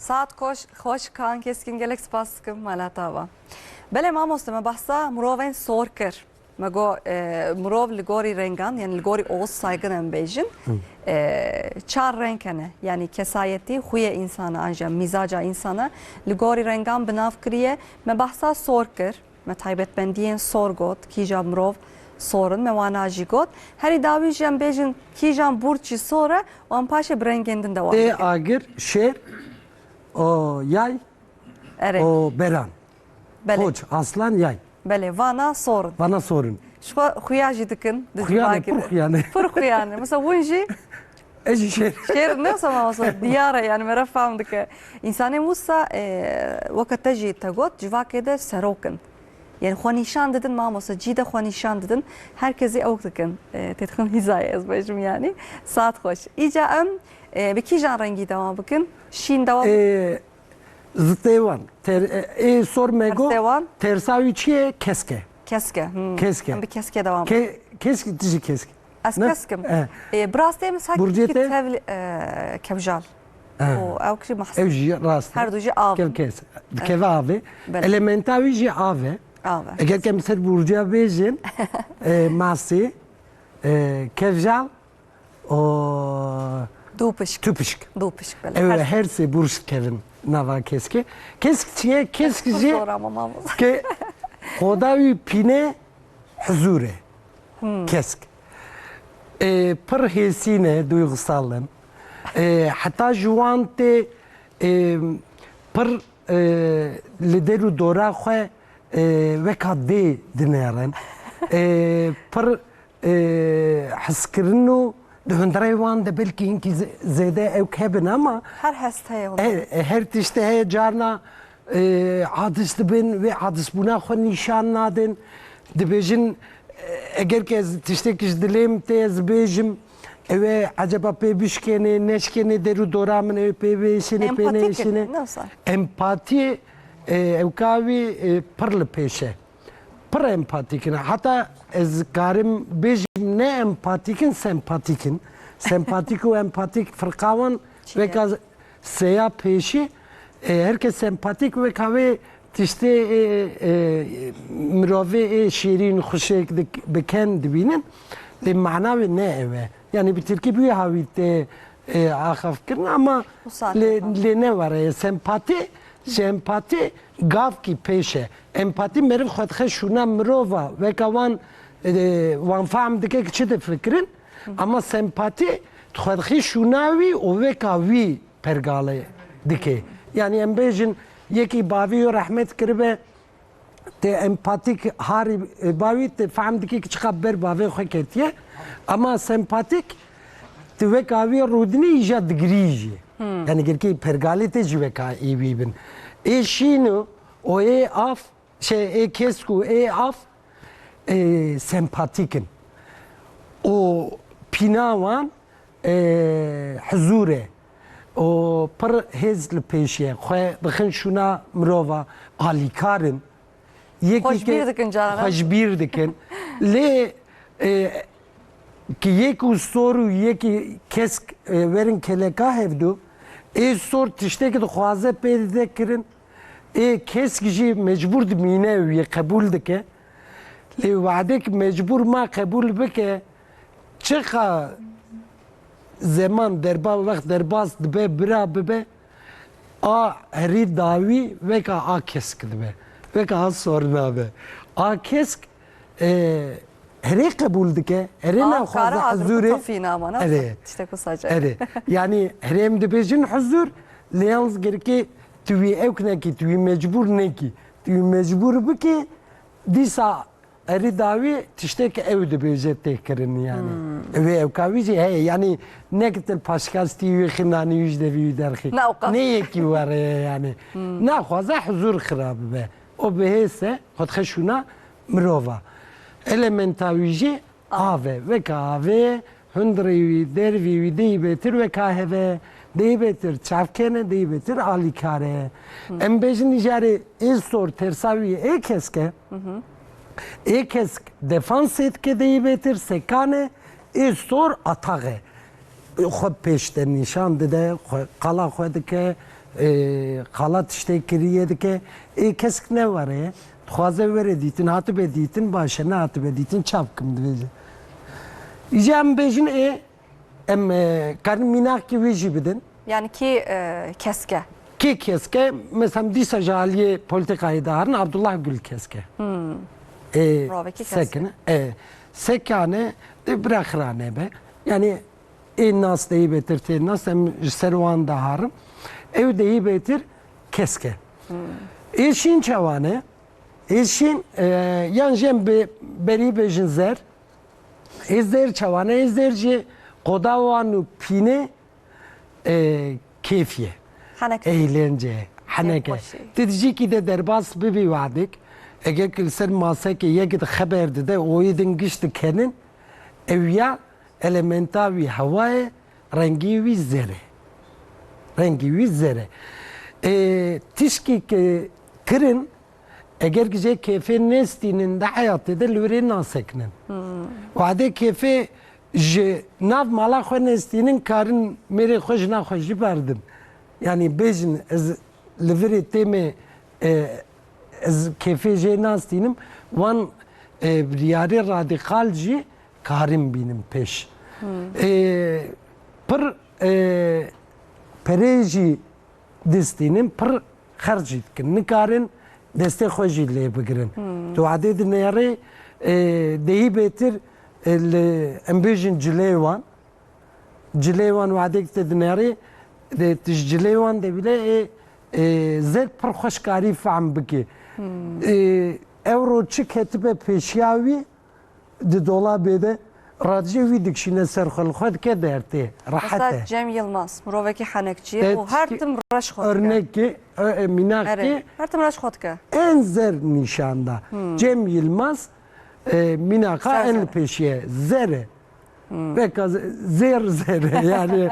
S2: Saat خوش کان کسکین گلک سپاس کم مالاتاوا. بله ما مستم بحثا مروفین سور کر. مگو مروف لگوری رنگان یعنی لگوری اوز saygın ام بیجن. چار رنگ کنه یعنی کسایتی خوی انسان آنجا مزاج انسان لگوری رنگان بناف کریه. ما بحثا سور کر. ما تایبت بندین سور گود کیجا مروف sorun mevanaji got. Her davijem bejin kijam burçi sonra on paşa brengenden devam.
S3: Agir şer o yay
S2: Evet.
S3: o beran.
S2: Bele.
S3: Koç aslan yay.
S2: Bele vana sorun.
S3: Bana sorun.
S2: Şu huyajı dıkın.
S3: Huyane pur huyane.
S2: Pur huyane. Mesela bunji
S3: Eji şer.
S2: şer ne zaman mesela diyara yani merafam dıkı. İnsanı musa vakit teji tagot civakede serokun. Yani xwanişan dedin mamosa cide xwanişan dedin herkesi evdikin tetkin hizaya ezbejim yani saat hoş. İca bir kijan rengi devam bakın şin devam.
S3: Zıtevan. Sor mego.
S2: Zıtevan.
S3: Tersaviçiye keske.
S2: Keske.
S3: Keske.
S2: Bir keske devam.
S3: Keske dizi keske.
S2: Az keskim. Brastemiz hakiki tevli kevjal. O evkri mahsus.
S3: Evji rast.
S2: Her duji av.
S3: Kevkes. Keve ave. Elementavici ave. Eğer ki mesela burcuya bejin masi kevjal o
S2: Dupışk.
S3: tüpüşk.
S2: Dupışk böyle.
S3: Evet her şey burç kevin nava keski. Keskiye keskici
S2: Zor ama mamuz.
S3: ke kodavi pine huzure. Kesk. Pır hesine duygusallın. Hatta juante pır lideru dora xwe veka dê dinêrin pir hezkirin di hundirê wan de belkî hinkî zêde ew hebin ama
S2: Her hastaya olur.
S3: her tişte heye carna hadis dibin ve hadisbûna xwe nîşan nadin dibêjin eger ki ez tiştekî ji dilêm tê ez bêjim ew ê eceba pê bişkêne neşkêne derû dora min ew pê bêşîne pê neşîne empatî evkavi pırlı peşe. Pır empatikin. Hatta ez garim bejim ne empatikin sempatikin. Sempatik ve empatik fırkavan ve kaz seya peşi herkes sempatik ve kahve tişte mirave şirin hoşek beken dibinin de manavi ne eve. Yani bir Türkiye bir havite ahaf kirin ama le ne var sempati Sempati gav ki peşe. Empati meriv xwedxe şuna mirova ve kavan wan fahm dike ki de fikrin ama sempati xwedxe şunavi o ve kavi pergale dike. Yani em bejin yeki bavi rahmet kirbe te empatik hari bavi te fahm dike ki çıkab bavi xwe ketiye ama sempatik te ve kavi rudni ija digriji. Yani gerçi pergalite jiveka ibibin. Şinu o af kesku af sempatikin. O pinavan huzure. O per hezl peşiye. Xwe dixin şuna mirova alikarin.
S2: Hoşbir dikin canım.
S3: Hoşbir dikin. Le ki yeku soru yeki kesk verin keleka hevdu. Sor tişteki de xwaze peyde kirin. Kesk jî mecbur dimîne wî qebûl dike. Lê wadek mecbur ma qebûl bike çiqa zeman derba wext derbas dibe bira bibe a herî dawî veka a kesk dibe. Veka a sor nabe. A kesk herê qebûl dike. Herê nexwaze huzurê.
S2: Evet. İşte kusaca.
S3: Evet. Yani herem dibêjin huzur lê yalnız gerkê tu wî ew nekî tu wî mecbur nekî. Tu wî mecbur bikî dîsa herî dawî tiştek ew dibêje têkirin yani. Wê evkavî jî heye yani nekitil paşkastî wî xinanî wî ji devî wî derxî. Ne yekî were yani. Naxwaze huzur xirab be. O bihêse xwedxe şûna mirova. Elementa wî jî ave veka ave hundirê wî dervî wî deyî betir veka heve deyî betir çavkene deyî betir alîkare. Em bêjin jarê ê sor tersa wî ê keske ê kesk defansê dike deyî betir sekane ê sor ataxe. Xwe pêşte nîşan dide qala xwe dike Kalat işte kiriye dike kesk ne var ya? Tuhaze vere ditin, hatı be ditin, başına hatı be ditin, çapkım diye. İcam bejin em karın minak gibi jibidin.
S2: Yani ki keske.
S3: Ki keske mesela disa jaliye politikayı dağırın Abdullah Gül keske.
S2: Raveki keske.
S3: Sekine. Sekane de bırakırane be. Yani nas deyi betir, nas em servan dağırın. Ev deyi betir keske. Eşin çavane. Eşin yanjem beri bejin zer. Ezder çavane ezderci kodavanu pine keyfiye.
S2: Haneke.
S3: Eğlence. Haneke.
S2: Hoşi.
S3: Dedici ki de derbas bibi vadik. Eğer kilser masake yekit haberdi de o yedin gişti kenin evya elementavi havaya rengi vi zere. Rengi vi zere. Tişki kırın eğer gece keyfe nestinin de hayatı da lüre naseknin. Vade keyfe je nav mala xwe nestinin karın mere xoş na xoşi berdin. Yani bejin ez livre teme ez keyfe je nastinim wan riyari radikalci karim binim peş. Pır pereji destinim pır xercitkin. Nikarin deste xoşi le bigirin. Tu adet nere dehi betir embejin Cilevan vadek te dinari de tiş Cilevan de bile zed per xoşkari fam biki. Euro çık hetibe peşyavi de dolabı de radyevi dikşine serxol ke derti
S2: Mesela
S3: rahat.
S2: Cem Yılmaz, Muroveki Hanekçi, o her tim raş xotke.
S3: Örnek ki minak ki
S2: Her tim raş xotke.
S3: en zer nişanda. Cem Yılmaz minaka en peşiye zere. Ve zere yani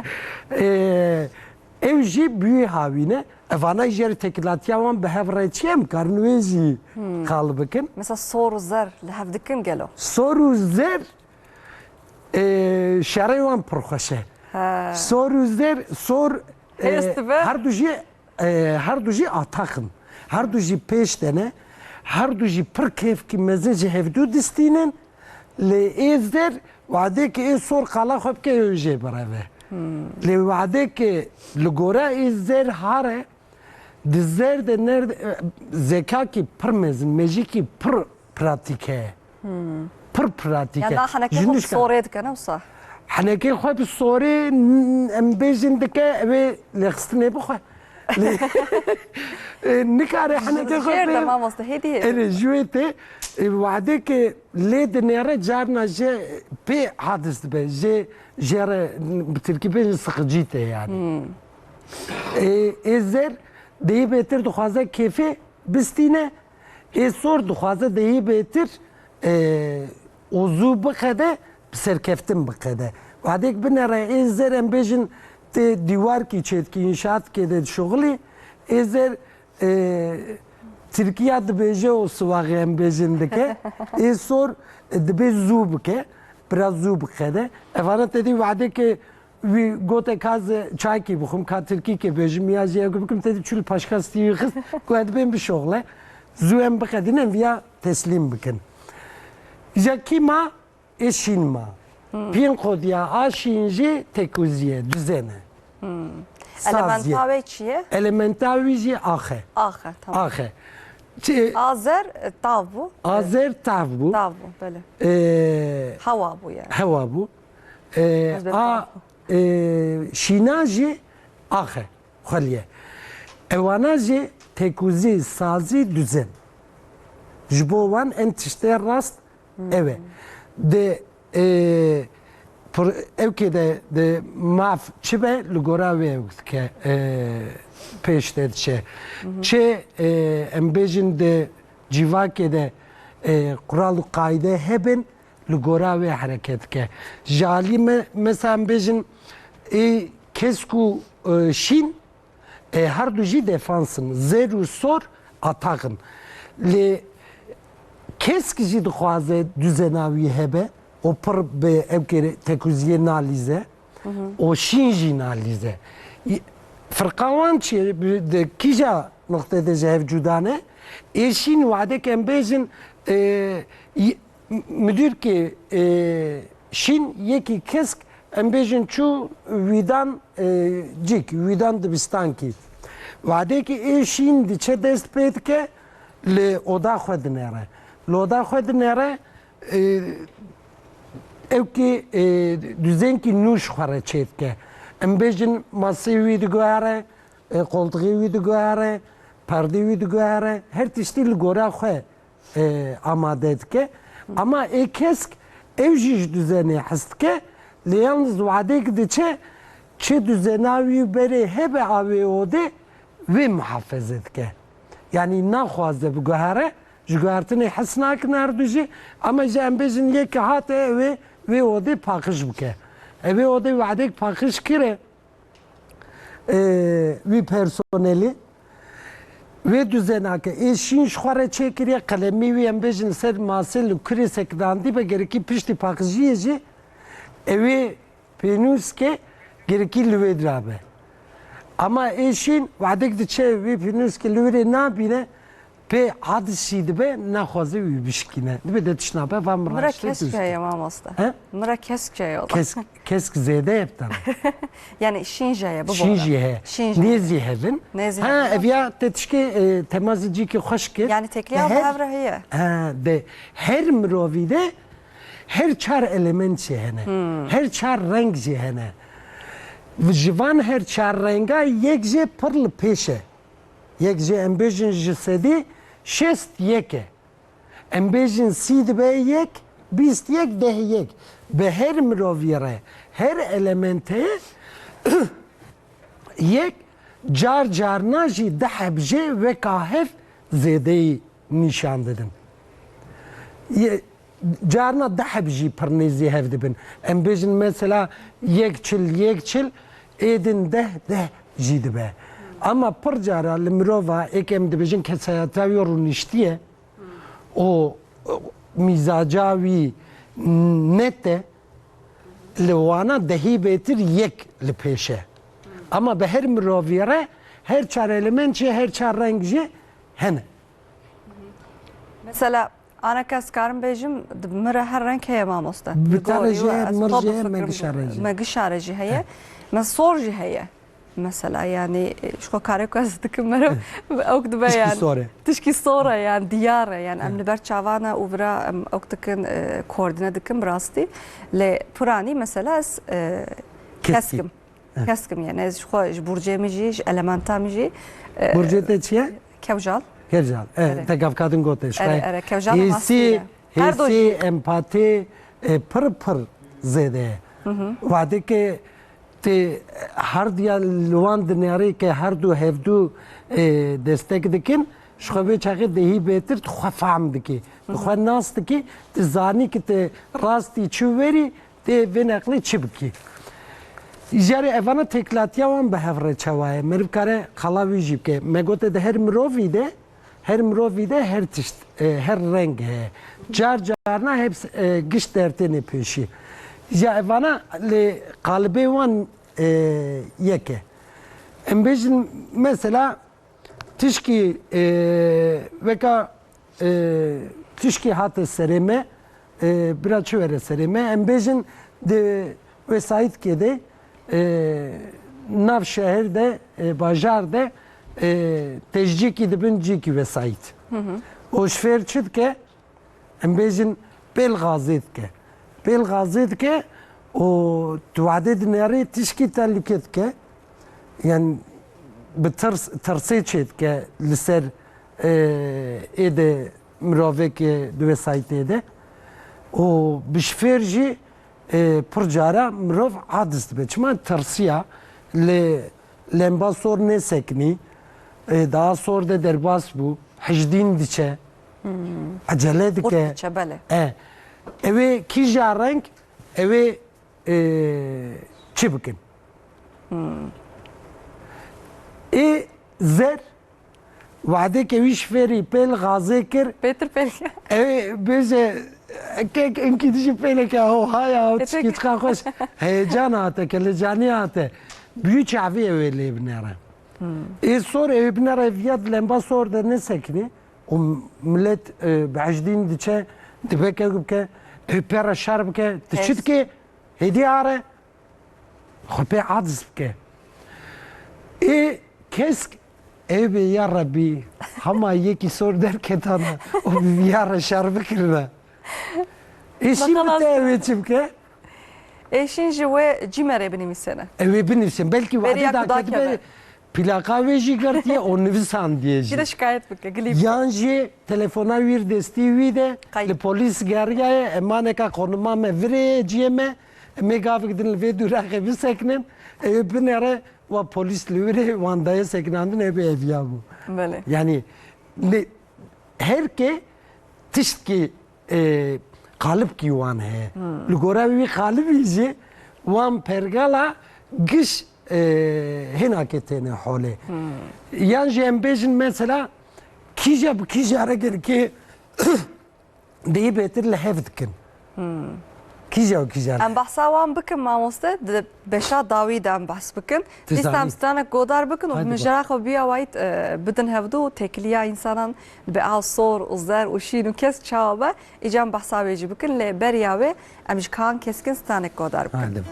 S3: evji büyü havine evana jeri tekilatyavan behevreçiyem karnuvezi kalbıkın.
S2: Mesela soru zer, lehevdikin gelo.
S3: Soru zer şarayvan proxaşe. Soru zer sor her duji atakın. Her duji peştene her duji per keyf ki mezinci hevdu distinin le ezder vade ki sor kala xob ke öje barave. Le vade ki lugora ezder hare dizzer de nerede zeka ki per mezin meji ki per pratike. Per pratike.
S2: Yani daha Haneke xop soru edken olsa.
S3: Haneke xob soru embejin dike ve lextine bu xob. نکاره حنا که
S2: شعر ده ما واسطه هدیه.
S3: جویته وعده که لید نیاره جارنا جه پی حادث به جه جره بترکی به سخجیته yani. Ezer deyi betir duhaza kefe bistine sor duhaza deyi betir ozu bıkade serkeftim bıkade. Vade binara ezer embejin te divar ki çetki inşaat ki de şogli ezer Türkiye dbeje o sıvagı embejindike sor dbe zubke biraz zubke efendim dedi vade ki vi gote kaz çay ki buxum ka Türkiye ki bejim ya ziya gubkum dedi çül paşkas diye kız koyad ben bir şogle zuem bkadinen via teslim bkin jakima eşinma pin kodya aşinji tekuziye düzene
S2: Elementavi çiye?
S3: Elementavi ahe.
S2: Ahe, tamam.
S3: Ahe.
S2: Azer tav bu.
S3: Azer tav bu.
S2: Tav bu, böyle. Hava bu yani.
S3: Hava bu. Şinaji ahe. Xaliye. Evanaji tekuzi sazi düzen. Jbovan en tişte rast eve. De ev ki de maf çibe lugora ve ke peşte çe çe embejin de civake de kural kaide heben lugora ve hareket ke jali mesela embejin kesku şin her duji defansın zeru sor atakın le keskici duhaze düzenavi hebe o per be evkere tekuziye nalize o şinji nalize فرقاوان چی کیجا نقطه ده جهف جدانه ایشین وعده که امبیزن müdür ki şin yeki kesk embejin çu vidan cik vidan dibistan ki vade ki şin diçe dest pet ke le oda xwedinere le oda xwedinere ev ki düzen ki nuş xware çet ke embejin masayı digare koltuğu digare perdeyi digare her tişti li gora xwe amade ke ama kesk ev jiş düzeni hastke li yalnız vadek diçe çi düzenavi beri hebe avi ode ve muhafazet ke yani naxwazde bu gahare jgartini hasnak narduji ama jambejin yek hate ve ode pakış bke ve ode vadek pakış kire vi personeli ve düzenake eşin şuara çekiriye kalemi ve embejin ser masel kriz ekrandı ve gereki pişti pakıcıyıcı evi penuske gereki lüvedrabe ama eşin vadek diçe ve penuske lüvere ne bile pe hadisiydi be naxwazı übişkine dibe de tişnabe ve
S2: mıra kesk ya mamosta mıra kesk ya
S3: kesk zede yaptan
S2: yani şinjaya bu
S3: şinjaya nezihevin ha evya tetişki temazıcı ki hoş ki
S2: yani tekliya havrahiye
S3: ha de her mirovide her çar element cehene her çar renk cehene jivan her çar renga yekje pırl peşe yekje embejin jisedi şest yeke embejin sid be yek bist yek deh yek be her mirovyere her elemente yek car carna jî dehebje ve kahef zedeyi nişan dedin carna dehebji pırnezi hevdibin embejin mesela yekçil edin deh jîdi be ama pır cara li mirova ekem dibêjin kesayeta wî rûniştiye o mizaca wî net e li wana dehî bêtir yek li pêşe ama bi her mirovî re her çar element jî her çar reng jî hene
S2: mesela ana kaskarım bejim mıra her renk heye mamosta
S3: bir tane jî mirjê megişare jî
S2: heye me sor jî heye mesela yani şu kare kaz dikim mera okdu be yani tişki sonra yani diyara yani emni ber çavana uvra oktukin koordine dikim rasti le purani mesela keskim yani şu burjemiji elementamiji
S3: burjete çiye
S2: kevjal
S3: te gavkadın gote
S2: şkay kevjal hasi
S3: hesi empati pır zede vade ke te her diya luan dinari ke her du hevdu destek dikin şuve çağı dehi betir tu faham diki tu nas diki te zani ki te rasti çuveri te venakli çibki jare evana teklatiya wan behevre çavaye merv kare khalavi jibke megote de her mirovi de her tişt her renk carna hepsi giş dertini peşi ya evana le kalbe wan yeke embejin mesela tişki veka tişki hatı sereme biraz çöre sereme embejin de vesait kede nav şehirde bajarde teciki dibin ciki vesait o şfer çitke embejin belgazit ke belgazit ke o tuadet nere tişki tehliket ke yani بترسي چید که لسر ایده مراوه که دوی سایت ایده و بشفرجی پرجارا مراو عادست به چما ترسیا لنبا سور نسکنی daha sonra da derbas bu hecdin diçe acele dike eve kija renk eve çibikin zer vade ke wiş feri pel gaze kir
S2: Peter pel
S3: bize kek inki dişi pel ke o haya o tişki tıka hoş heyecan ate kele cani ate büyük çavi eveli ibnere Sonra evine reviyat lemba sor da ne sekni? O millet بعجدين دچه دبکه که پر شرب که تشت که هدی آره خب عادز که کس ای یا ربی همه یکی سر در کتانه o بیار شرب کرده ایشی بته اوچم که
S2: Eşin jiwe cimere binimisene.
S3: evi binirsin belki
S2: Beriya
S3: vadi da
S2: kudak
S3: ketbe
S2: yeme.
S3: plaka veji gardiye o nüvisan
S2: Bir
S3: diyeci.
S2: de şikayet bıkkı. Glip.
S3: Yanji telefona vir desti vide
S2: Kayıp.
S3: le polis geriye emaneka konuma me vire ciyeme me gavik din ve durake bir seknen binere ve polis lüvire vandaya seknandın ebe evya bu.
S2: Böyle.
S3: Yani ne herke tişki kalıp ki wan he. Lugora bir kalıp izi wan pergala giş hena ketene hole. Yani jembejin mesela kija bu kija reger ki deyi beter lehevdkin. Kija kija.
S2: Em bahsa wan bıkın mamoste de beşa davi de em bahs bıkın.
S3: Tizami.
S2: Distam stana godar bıkın o
S3: Haydi
S2: müjara xo biya wayt bidin hevdu tekliya insanan be al sor uzar u şinu kes çava icam bahsa veci bıkın le beriya ve em kan keskin stana godar bıkın.
S3: Hadi.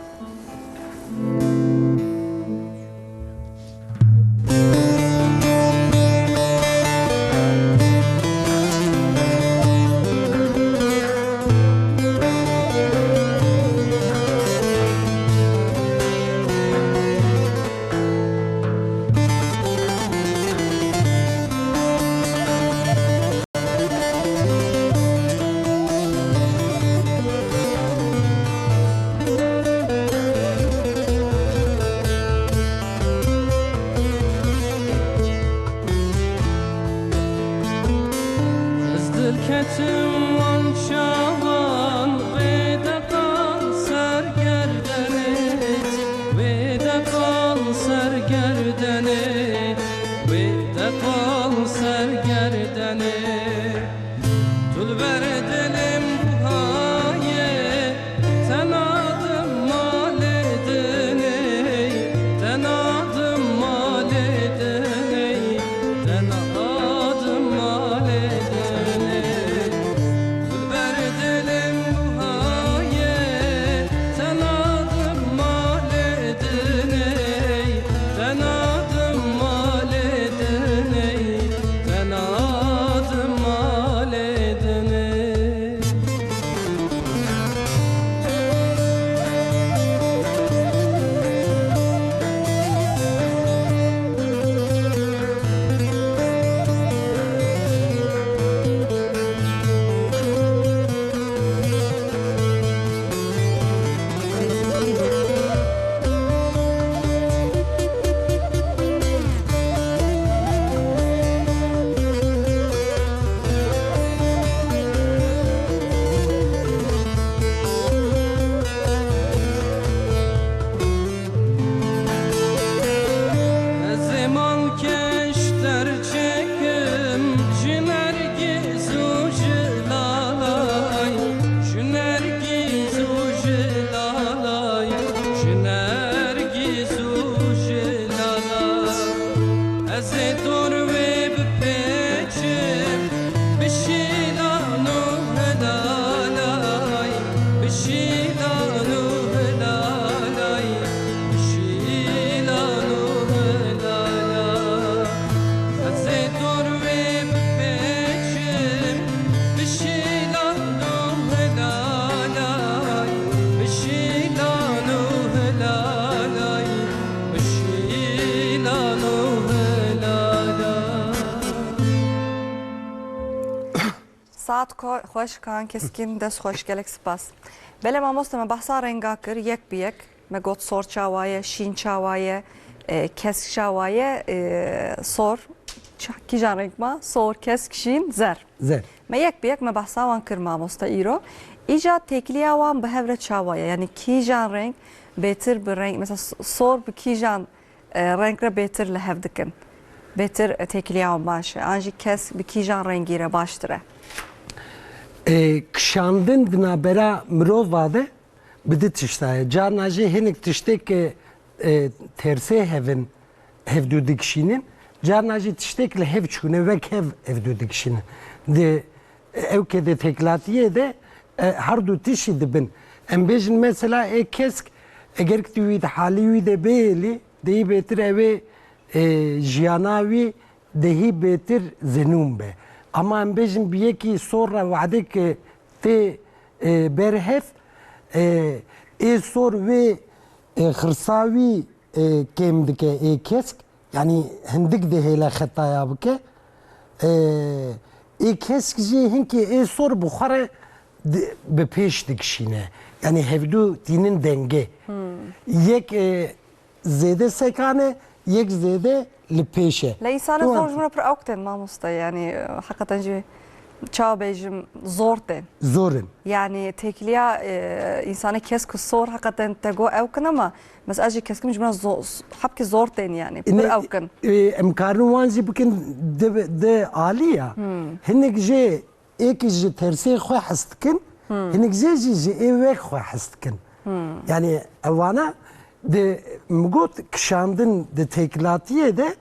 S1: Ketim van şaban Veda kal sergerdeni Veda kal sergerdeni Veda kal sergerdeni Tul ver dilim bu haye Tenadım mal edeni Tenadım mal edeni Tenadım mal edeni
S2: Saat خوش کان کسکین دست خوش گلک سپاس. بله ما مستم بحثا رنگا کر یک بیک مگوت سور چاوایه شین چاوایه kesk şavaye sor ki janrek ma sor kesk şin zer.
S3: Zer.
S2: Me yek biyek me bahsavan kırma mosta iro. İca tekliya wan behevre çavaya yani ki janrek betir bir renk mesela sor bir ki jan renkre betir lehev dikin. Betir tekliya wan başı. Anji kesk bir ki jan rengire baştıre.
S3: Kşandın binabera mirov vade bidi tiştaya. Carnacı henik tiştek terse hevin hevdû dikişinin. Carna jî tiştek li hev çûne vek hevdû dikişinin. De ew ke de teklatiye de her du tişi dibin. Em bêjin mesela kesk eger ki wî halî wî de bêlî deyî bêtir ev jiyana wî dehî bêtir zenûm be. Ama em bêjin bi yekî sonra wadek tê berhev sor vê xirsa wî kêm dike kesk yani hindik de hêla xetaya bike kesk jî hinkî sor bi xwe re bi pêş dikişîne. Yani hevdû tînin denge. Yek zêde sekane, yek zêde li pêş e.
S2: لا إنسان زور جمرة پر أوقتين ما مستا يعني حقيقة جي çağ bejim zorten.
S3: Zorin.
S2: Yani tekliya insana kesk sor hakikaten tego evkin ama mesela acı keskim cümle hapki zorten yani bir evkin.
S3: İmkanı wanzi bikin de aliya. Hinek je ek je tersi xwe hestkin. Hinek je evek xwe hestkin. Yani evana de mgot kişandın de teklatiye de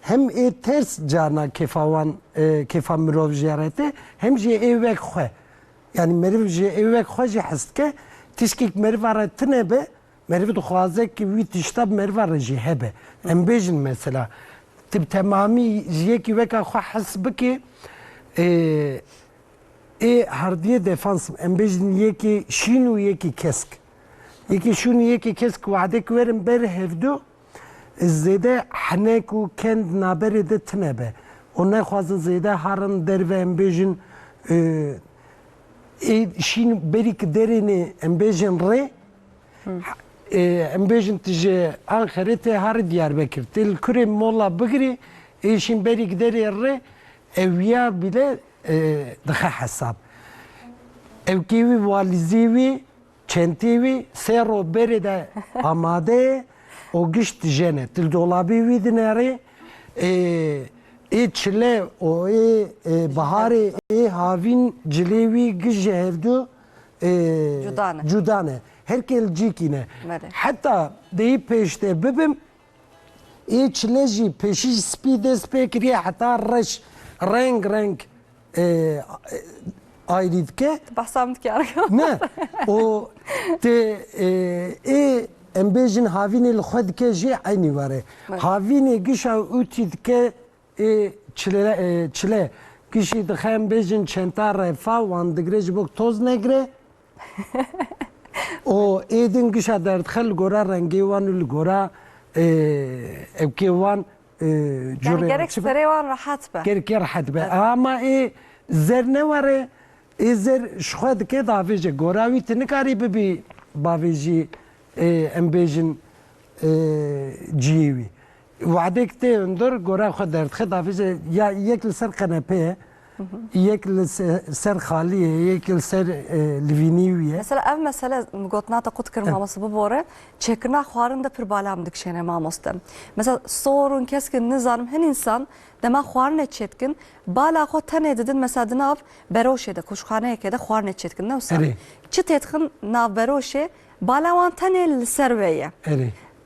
S3: hem ters cana kefavan kefa mirov ziyarete hem je evek xwe. Yani meriv je evek xwe je hestke tişkik meriv aretine be meriv dixwaze ki wî tişta meriv are jî hebe. Em bêjin mesela tib temamî ji yekî weka xwe hes bike herdiye defans em bêjin yekî şîn û yekî kesk. Yekî şûn û yekî kesk wadek werin ber hevdû zêde hinek û kend naberê de tune be. O nexwazin zêde harin derve em bêjin şîn berîk derênê em bêjin rê em bêjin tu ji Anxerê tê harî Diyarbekir. Tê li kurê mola bigirî şîn berîk derê rê ewiya bile dixe hesab. Evkê wî walizî wî çentê wî sê roberê de amade ye o gişt jene. Til dolabî wî dinêrê çile o baharê havîn cilê wî giş ji hevdû cudane. Herkel cîkîne. Heta deyî pêşte bibim çile jî pêşî spî dest pê kiriye heta reş renk ayrı dike.
S2: Bahsam dikar.
S3: Ne? O te em bêjin havînê li xwe dike jî aynî were. Havînê gişa ûtî dike çile gişî dixe em bêjin çenta refa wan digire ji bo toz negire. O êdin gişa derdixe li gora rengê wan û li gora evkê wan
S2: Yani gerek serê wan rahat be.
S3: Gerek rahat be. Ama zer ne were zer ji xwe dike davê jî gora wî tu nikarî bibî bavê jî em bêjin ciyê wî. Wadek tê hundir gora xwe derdixe davê jî ya yek li ser qenepê ye yek li ser xalî ye yek li ser livînî wî ye.
S2: Mesela ev mesele gotnata qut kir maması bu bore çekirna xwarin de pir balam dikşene mamostem. Mesela sorun keskin nizanim hin insan dema xwarin çetkin bala xwe tenê didin mesela dinav beroşê de kuşxaneyekê de xwarin çetkin ne wisa. Çi têdixin nav beroşê bala wan tenê li ser wê ye.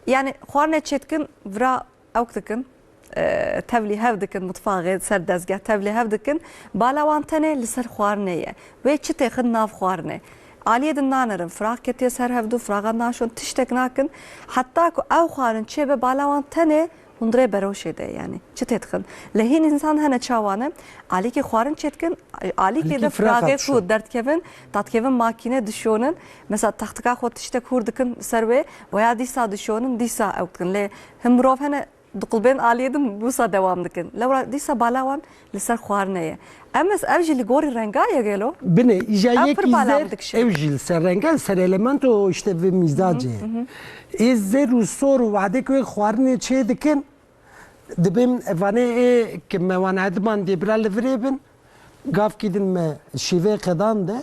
S2: Yani xwarin çetkin vira ewk dikin tevlî hev dikin mutfağê ser dezgeh tevlî hev dikin bala wan tenê li ser xwarinê ye wê çi têxin nav xwarinê. Aliyê din nanirin firaq ketiye ser hevdû firaqa naşon tiştek nakin heta ku ew xwarin çêbe bala wan tenê hundirê beroşê de yani çi têdixin. Li hîn insan hene çawane alîkê xwarin çêtkin alîkê de firaqê ku derdkevin datkevin makîne dişonin mesela taxtika xwe tiştek hûr dikin ser wê weya dîsa dişonin dîsa ew dikin lê him mirov hene diqilbên aliyê din wisa dewam dikin. Lewra dîsa bala wan li ser xwarinê ye. Em ev jî li gorî renga ye gelo.
S3: Bine îja yekî zer ev jî li ser renga ser elemento işte vê mîzacê ye. Zer û sor û wadek wê xwarinê çê dikin dibim evanê ki me wan hediman dê bira li virê bin gavkî din me şîvê qedan de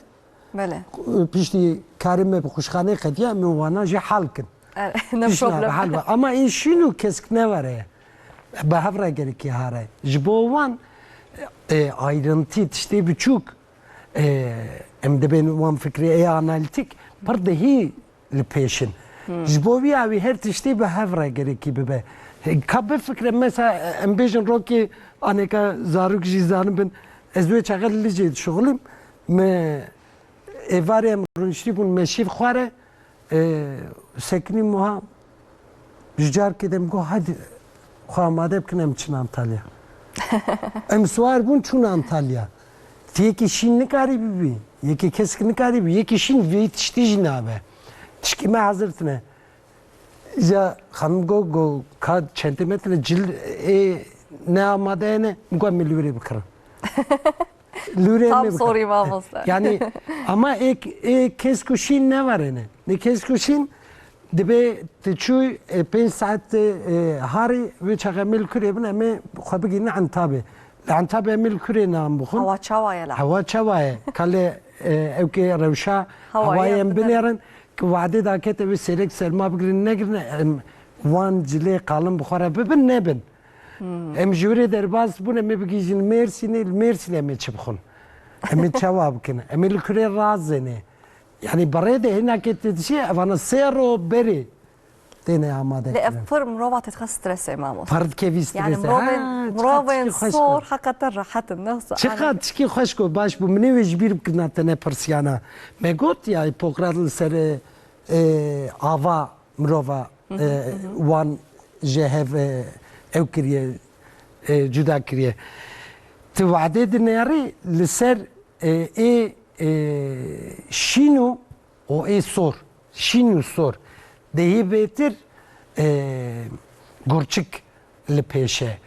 S3: piştî karê me bi xuşxanê qediye em wana jî hal kin. Ama şîn û kesk ne were bi hev re gerekî hare ji bo wan ayrıntî tiştê biçûk em dibên wan fikrî analîtik pir dihî li pêşin ji bo wî her tiştê bi hev re gerekî bibe Kabı fikre mesela embejin roki aneka zaruk jizanım ben ezve çağırlıcı şoğlum me evarem runşti bun meşif khare sekni muha Jcar kedem go hadi xamade bkinem çin Antalya. Em suar bun çun Antalya. Tiyeki şinni karibi bi. Yeki keskinli karibi. Yeki şin ve tişti jinabe. Tişkime hazırtne. Ya hanım go kad centimetre cil ne amade ne mukammel lüre bıkırım. Lüre
S2: Tam
S3: mi
S2: sorayım almasın.
S3: Yani ama keskuşin ne var ene? Ne keskuşin dibe tçuy 5 saat hari ve çakamil kürebin ama xabigin Antabe. Antabe mil küre nam buxun.
S2: Hava çavaya la.
S3: Hava çavaya. Kale evke revşa
S2: Havaya
S3: havaya binerin ki vade da kete ve serek selma bigrin negrin van cile kalın buxara bibin nebin. Em jüri derbaz bu ne mi bigijin Mersin'e mi çıbxun. Em çava bkin. Em il küre razene. Yani برای ده هنگی تیجی اونا سر و بری دنیا آماده.
S2: لأفر مروة تتخ سترس امامو.
S3: فرد کیوی
S2: يعني
S3: استرس.
S2: مروة صور حقا راحت النفس.
S3: چقدر چی خوش کو باش بو منی وجبیر بکنه تنه پرسیانا. مگوت یا ایپوکراتل سر آوا مروة وان جهف او کریه جدا کریه. تو وعده دنیاری لسر şinu o sor. Şinu sor. Dehi betir gorçik li peşe.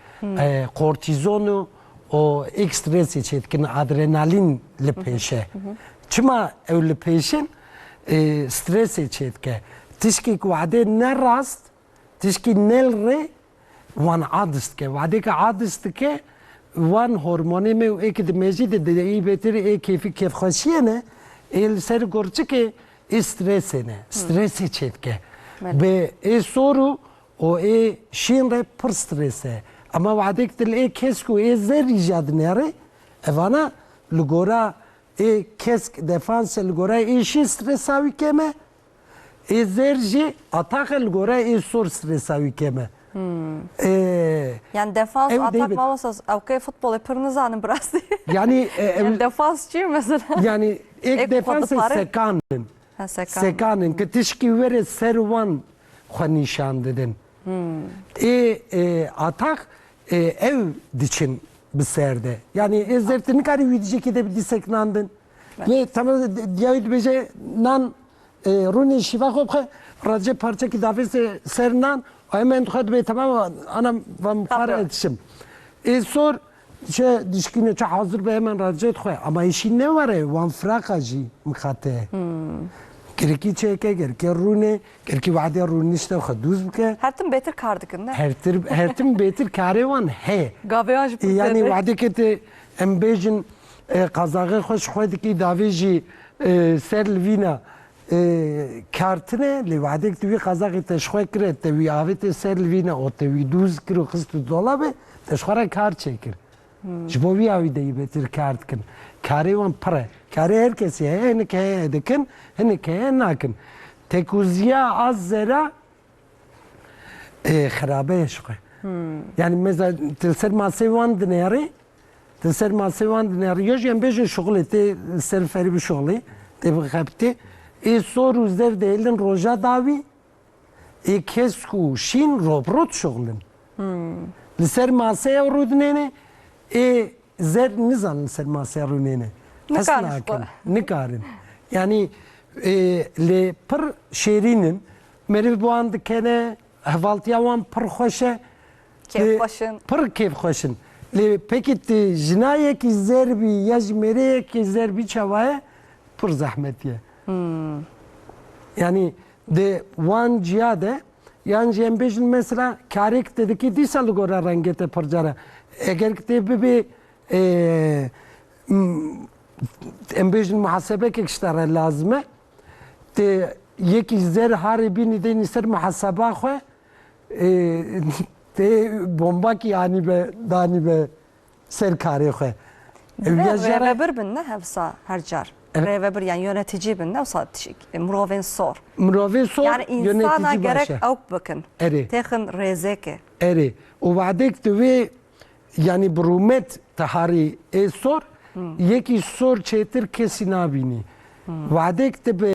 S3: Kortizonu o ekstresi çetkin adrenalin li peşe. Çıma ev li peşin stresi çetke. Tişki vade ne rast tişki nel re van adist ke. Vade ke adist ke وان هورمونی می ایک دمیجی ده ای بهتری ای کیفی کیف خوشیه نه ایل سر گرچه که استرس نه استرسی چیت که به ای سورو و ای شین ره پر استرسه اما وعده که ای کسکو ای زر ایجاد نیاره اوانا لگورا ای کسک دفانس لگورا ای شی استرساوی کمه ای زر جی اتاق لگورا ای سور استرساوی keme.
S2: Yani defans atak mamasız avkay futbol yapırınız anı biraz.
S3: Yani
S2: yani defansçı mesela.
S3: Yani ek defans sekanın. Sekanın ki tişki vere servan nişan dedin. Atak ev diçin bir serde. Yani ezertini kari vidicek de bir diseknandın. Ve tamam diyaydı bece nan runi şifa khobxe race parça ki davese sernan hemen خود به تمام انا و مقارنه etişim. Sor şey dişkine çe hazır be hemen racat koy ama işin ne var wan fraqaji mkhate. Gereki çeke gereki rune gereki vade rune işte khaduz bke.
S2: Hertim beter kardıkın ne?
S3: Hertim beter karevan he.
S2: Gaviyaj bu.
S3: Yani vade kete embejin qazağı xoş khoyd ki daviji servina کارتنه لیواده که توی قزاقی تشخواه کرد توی آوی سرلوینه او توی دوز کرد و خست دولابه تشخواه را کار چه کرد جبوی آوی دی بهتر کارت کن کاری وان پره کاری هر کسی هنه که دکن هنه که نکن تکوزیا از زرا خرابه شخواه yani mesela tilser masayı van dinleri tilser masayı van dinleri yoş yani beşin şoğlu te serferi bir şoğlu te bakıptı soru zer değilin roja davi kesku şin robrot şoğlun ser masaya rudnene zer nizan ser masaya rudnene nikarin yani le per şerinin meri bu anda kene hvaltiyavan per hoşe per keyf hoşun le peki jinaye ki zerbi yajmere ki zerbi çavaya per zahmetiye yani de wan cihade yani jembejin mesela karek dedi ki disalı gora rengete parcara eğer ki bir embejin muhasebe ki işler lazım te yeki zer haribini de niser muhasebe xwe te bomba ki yani be dani be ser kare xwe
S2: Reber bin ne hevsa her car. rêvebir yani yönetici bin ne tişik mirovên sor.
S3: Mirovên sor
S2: Yani insana
S3: yönetici
S2: gerek
S3: başa.
S2: ew bikin.
S3: Erê.
S2: Têxin rêzeke.
S3: Erê. û wedek divê yani birûmet teharî ê sor yekî sor çêtir kesî nabînî. Wedek dibe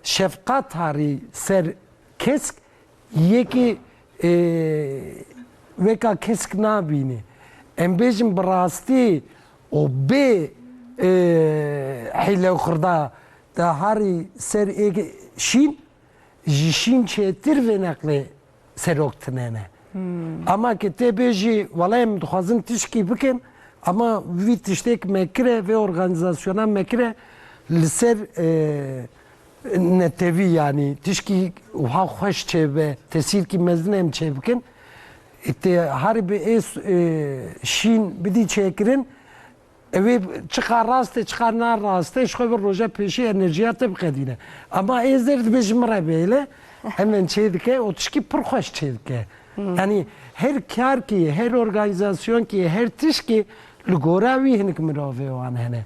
S3: şefqat harî ser kesk yekî weka kesk nabînî. Em bêjin bi rastî û bê hîle û xirda te harî ser şîn ji şîn çêtir vê neqlê serok tinene. Ama ki te bêjî wala em dixwazin tişkî bikin ama vî tiştek mekire vê organizasyona mekire li ser netevî yani tişkî wiha xweş çêbe tesîrkî mezin em çê bikin te harî bi ê şîn bidî çêkirin evê çıkar rast çıkar nar rast ji xwe bir roja pêşî enerjiya te biqedîne ama ê zer dibe ji min re bêle hemen çê dike o tişkî pir xweş çê dike. Yani her kar ki, her organizasyon ki, her tiş ki li gora wî hinek mirovê wan hene.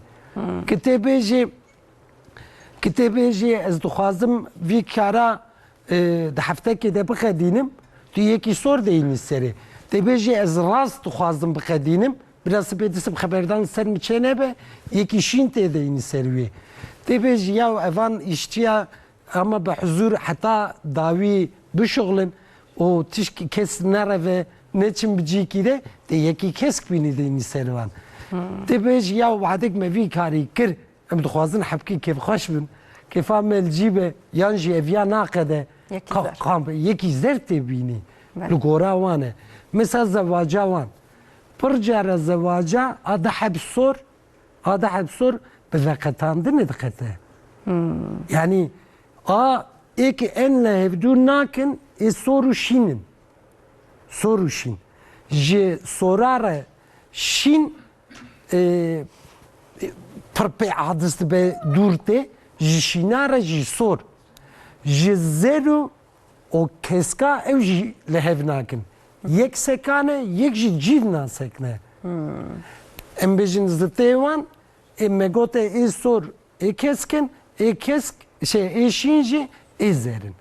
S3: Kitêbê ez dixwazim vî kara di heftekê de bixedînim tu yekî sor deyînî serê. Têbê ez rast dixwazim bixedînim biraz pê disim xeberdan ser mi çê nebe yekî şîn tê deyînî ser wê. Têbê ya evan îşçiya ama bi huzur heta dawî bişuxlin o tişki kes nereve neçim bicîkî de te yekî kesk bînî deyînî servan. Têbê ya wedek me vî karî kir em dixwazin hepkî kêfxweş bin kêfa me li cîbe yan jî eviya naqede yekî zer tê bînî li gora wan e. Mesela zevaca wan pir care zevaca a diheb sor bi veqetandinê diqete. Yani a êkî en li hevdû nakin ê sor û şînin. Sor û şîn. Ji sora re şîn pir pê adis dibe dûr tê ji şîna re jî sor. Ji zer û o keska ew jî li hev nakin. Yek sekane yek jî cîv nasekne. Em bêjin zitê wan me gote ê sor ê keskin ê kesk ê şîn jî ê zerin.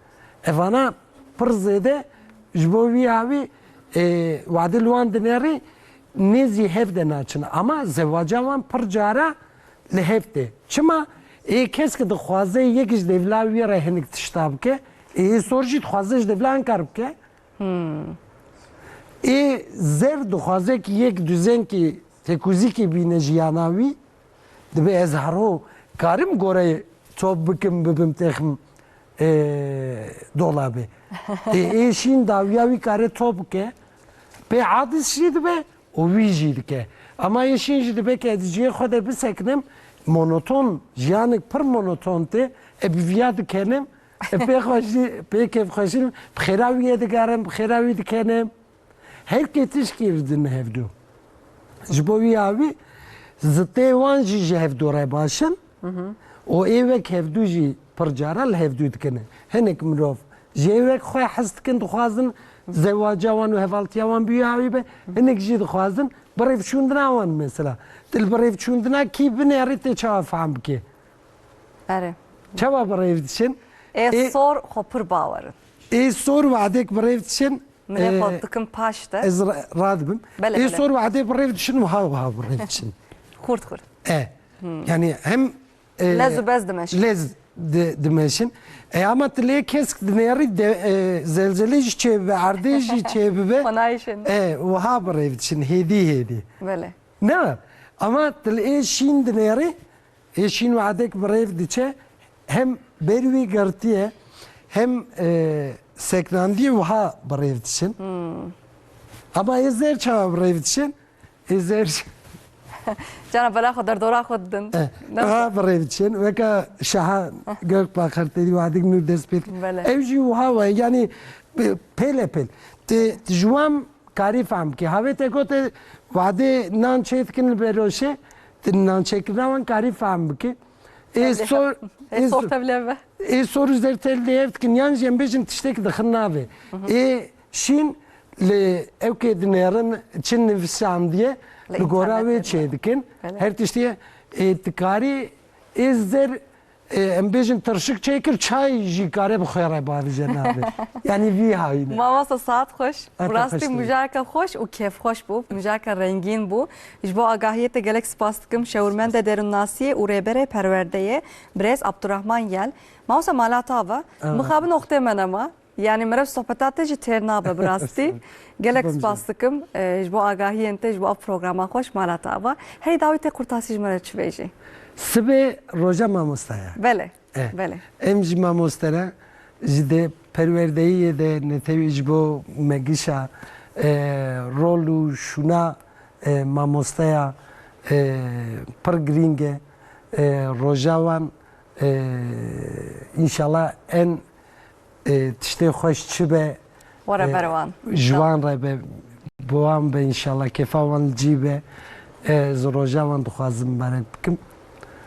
S3: Evana pir zêde ji bo wî havî wadê li wan dinêrî nêzî hev de naçin ama zevaca wan pir cara li hev tê. Çima ê kesk dixwaze yek ji devla wî re hinek tişta bike ê sor jî dixwaze ji devla inkar bike. Ê zer dixwaze ki yek düzenkî tekûzîkê bîne jiyana wî dibe ez hero karim gore çop bikim bibim texim dolabê. Ê şîn dawiya wî kare top bike pê adis jî dibe û wî jî dike. Ama ê şîn jî dibe ki ez ciyê xwe de bisekinim monoton jiyanek pir monoton tê ebiviya dikenim pê kêfxweşîn bi xêra wî yê digarim bi xêra wî dikenim. Herkê tişkî din hevdû. Ji bo wî havî zitê wan jî ji hevdû re başin û êvek hevdû jî pir cara li hevdû dikinin. Hinek mirov ji êvek xwe hez dikin dixwazin zewaca wan û hevaltiya wan bî havî be hinek jî dixwazin birêvçûndina wan mesela. Dil birêvçûndina kî binêrî tê çawa fehm bike.
S2: Erê.
S3: Çawa birêv diçin?
S2: Ê sor xwe pir bawerin.
S3: Ê sor wedek birêv diçin
S2: Milê xwe dikim paş de.
S3: ez radibim. Ê sor wedê birêv diçin wiha birêv diçin.
S2: Xurt xurt.
S3: Yani hem
S2: lez û bez dimeşin.
S3: Lez dimeşin. Ama tilê kesk dinêrî zelzelê jî çêbibe erdê jî çêbibe.
S2: Xwenayişin.
S3: Wiha birêv diçin hêdî.
S2: Bele.
S3: Ne? Ama tilê şîn dinêrî ê şîn wedek birêv diçe hem berwî girtiye hem seknandiyê wiha birêv diçin. Ama ê zer çawa birêv diçin? Ê zer
S2: Cana bela xwe derdora xwe didin.
S3: wiha birêv diçin. Weka şaha gök paxirtedî wedek nû dest pê ew jî wiha we yani pêlepêl. Ti ji wan karî fehm bike. Havê te gote wadê nan çê dikin li beroşê ti nan çêkirina wan karî fehm bike. Ê
S2: sor tevleve.
S3: Ê sor û zer te li hev dikin yan jî em bêjin tiştek dixin navê. Ê şîn li ewkê dinêrin çin nivîsan diye li gora wê çê dikin. Her tiştiyê ê ti karî ezder em bejin tırşık çekir çay jikare bu khayra bavi cenabı. Yani vi hayne.
S2: مامۆستا سات خۆش
S3: Ata
S2: ڕاستی
S3: خۆشتر.
S2: مژارکە خۆش و کێف خۆش بوو مژارکە ڕنگین بوو ji بۆ ئاگاهیەتە gelek سپاس dikim şewrmende derûnnasiyê û rêberê perwerdeyê Birêz Abdurrahman Yel مامۆستا malata ve mixabin oxtê me nema yani meriv sohbeta te jî têr nabe bi rastî gelek spas dikim ji bo agahiyên te ji bo ev programa xweş malata ve herî dawî te qurtasî ji me re çi bêjî
S3: Sıbe roja mamostaya.
S2: belê
S3: Evet.
S2: belê
S3: Em ji mamostera ji de perwerdeyê de netewî ji bo megişa rol û şûna mamostaya pir girîng e roja wan înşallah en tiştê xweş çi be
S2: were berwan
S3: ji wan re be bi wan be înşallah kefa wan li cî be ji roja wan dixwazim berek bikim.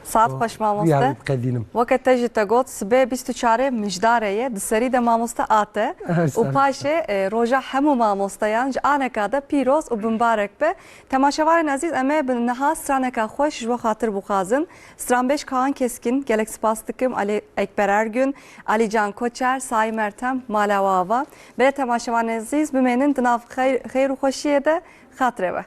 S2: saat xweş mamoste
S3: Ya qedînim.
S2: وەکە te jî te got sibê 24 mijdarê ye di serî de mamoste ate û paşê roja hemû mamosteyan ji aneka de pîroz û bimbarek be temaşevarên ezîz em ê bi niha straneka xweş ji bo xatir bixwazin Stranbêj Kaan Keskin gelek spas dikim Ali Ekber Ergün Alican Koçer Sayî Mertem Mala Wava bê temaşevarên ezîz bimênin di nav xeyr û xweşiyê de xatirê ve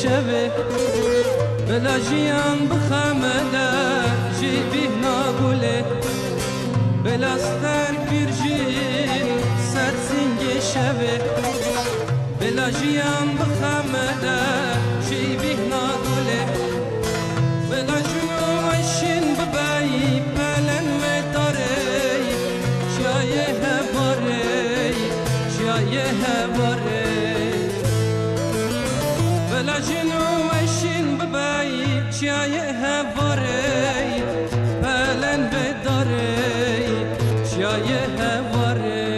S1: شوه بلا جیان بخمله جی بیهنا گله بلا سترک bir جین سرسنگ شوه بلا جیان بخمله جی بیهنا گله بلا جوشین ببایی پلن مداره جای هواره جای هواره بلا جنوشین ببایی جای هواره پلن بداره جای هواره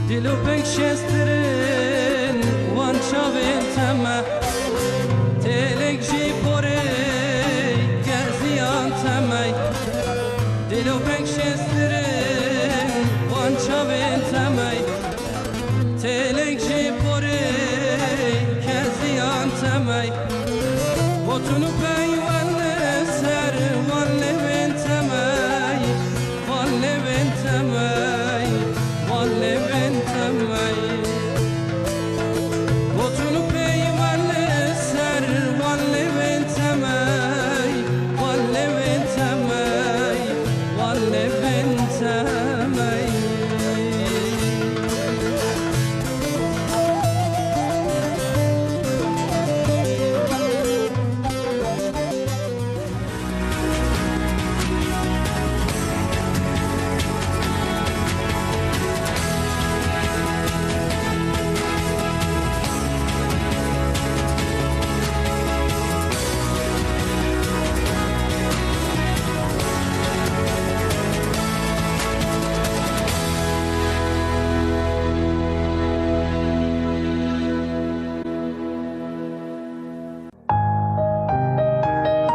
S1: Dilo pek şestirin wan çavên teme telek jî porê geziyan teme Dilo pek şestirin wan çavên teme telek jî porê geziyan teme Botunu peyvende ser wan levên teme wan levên teme wan levên teme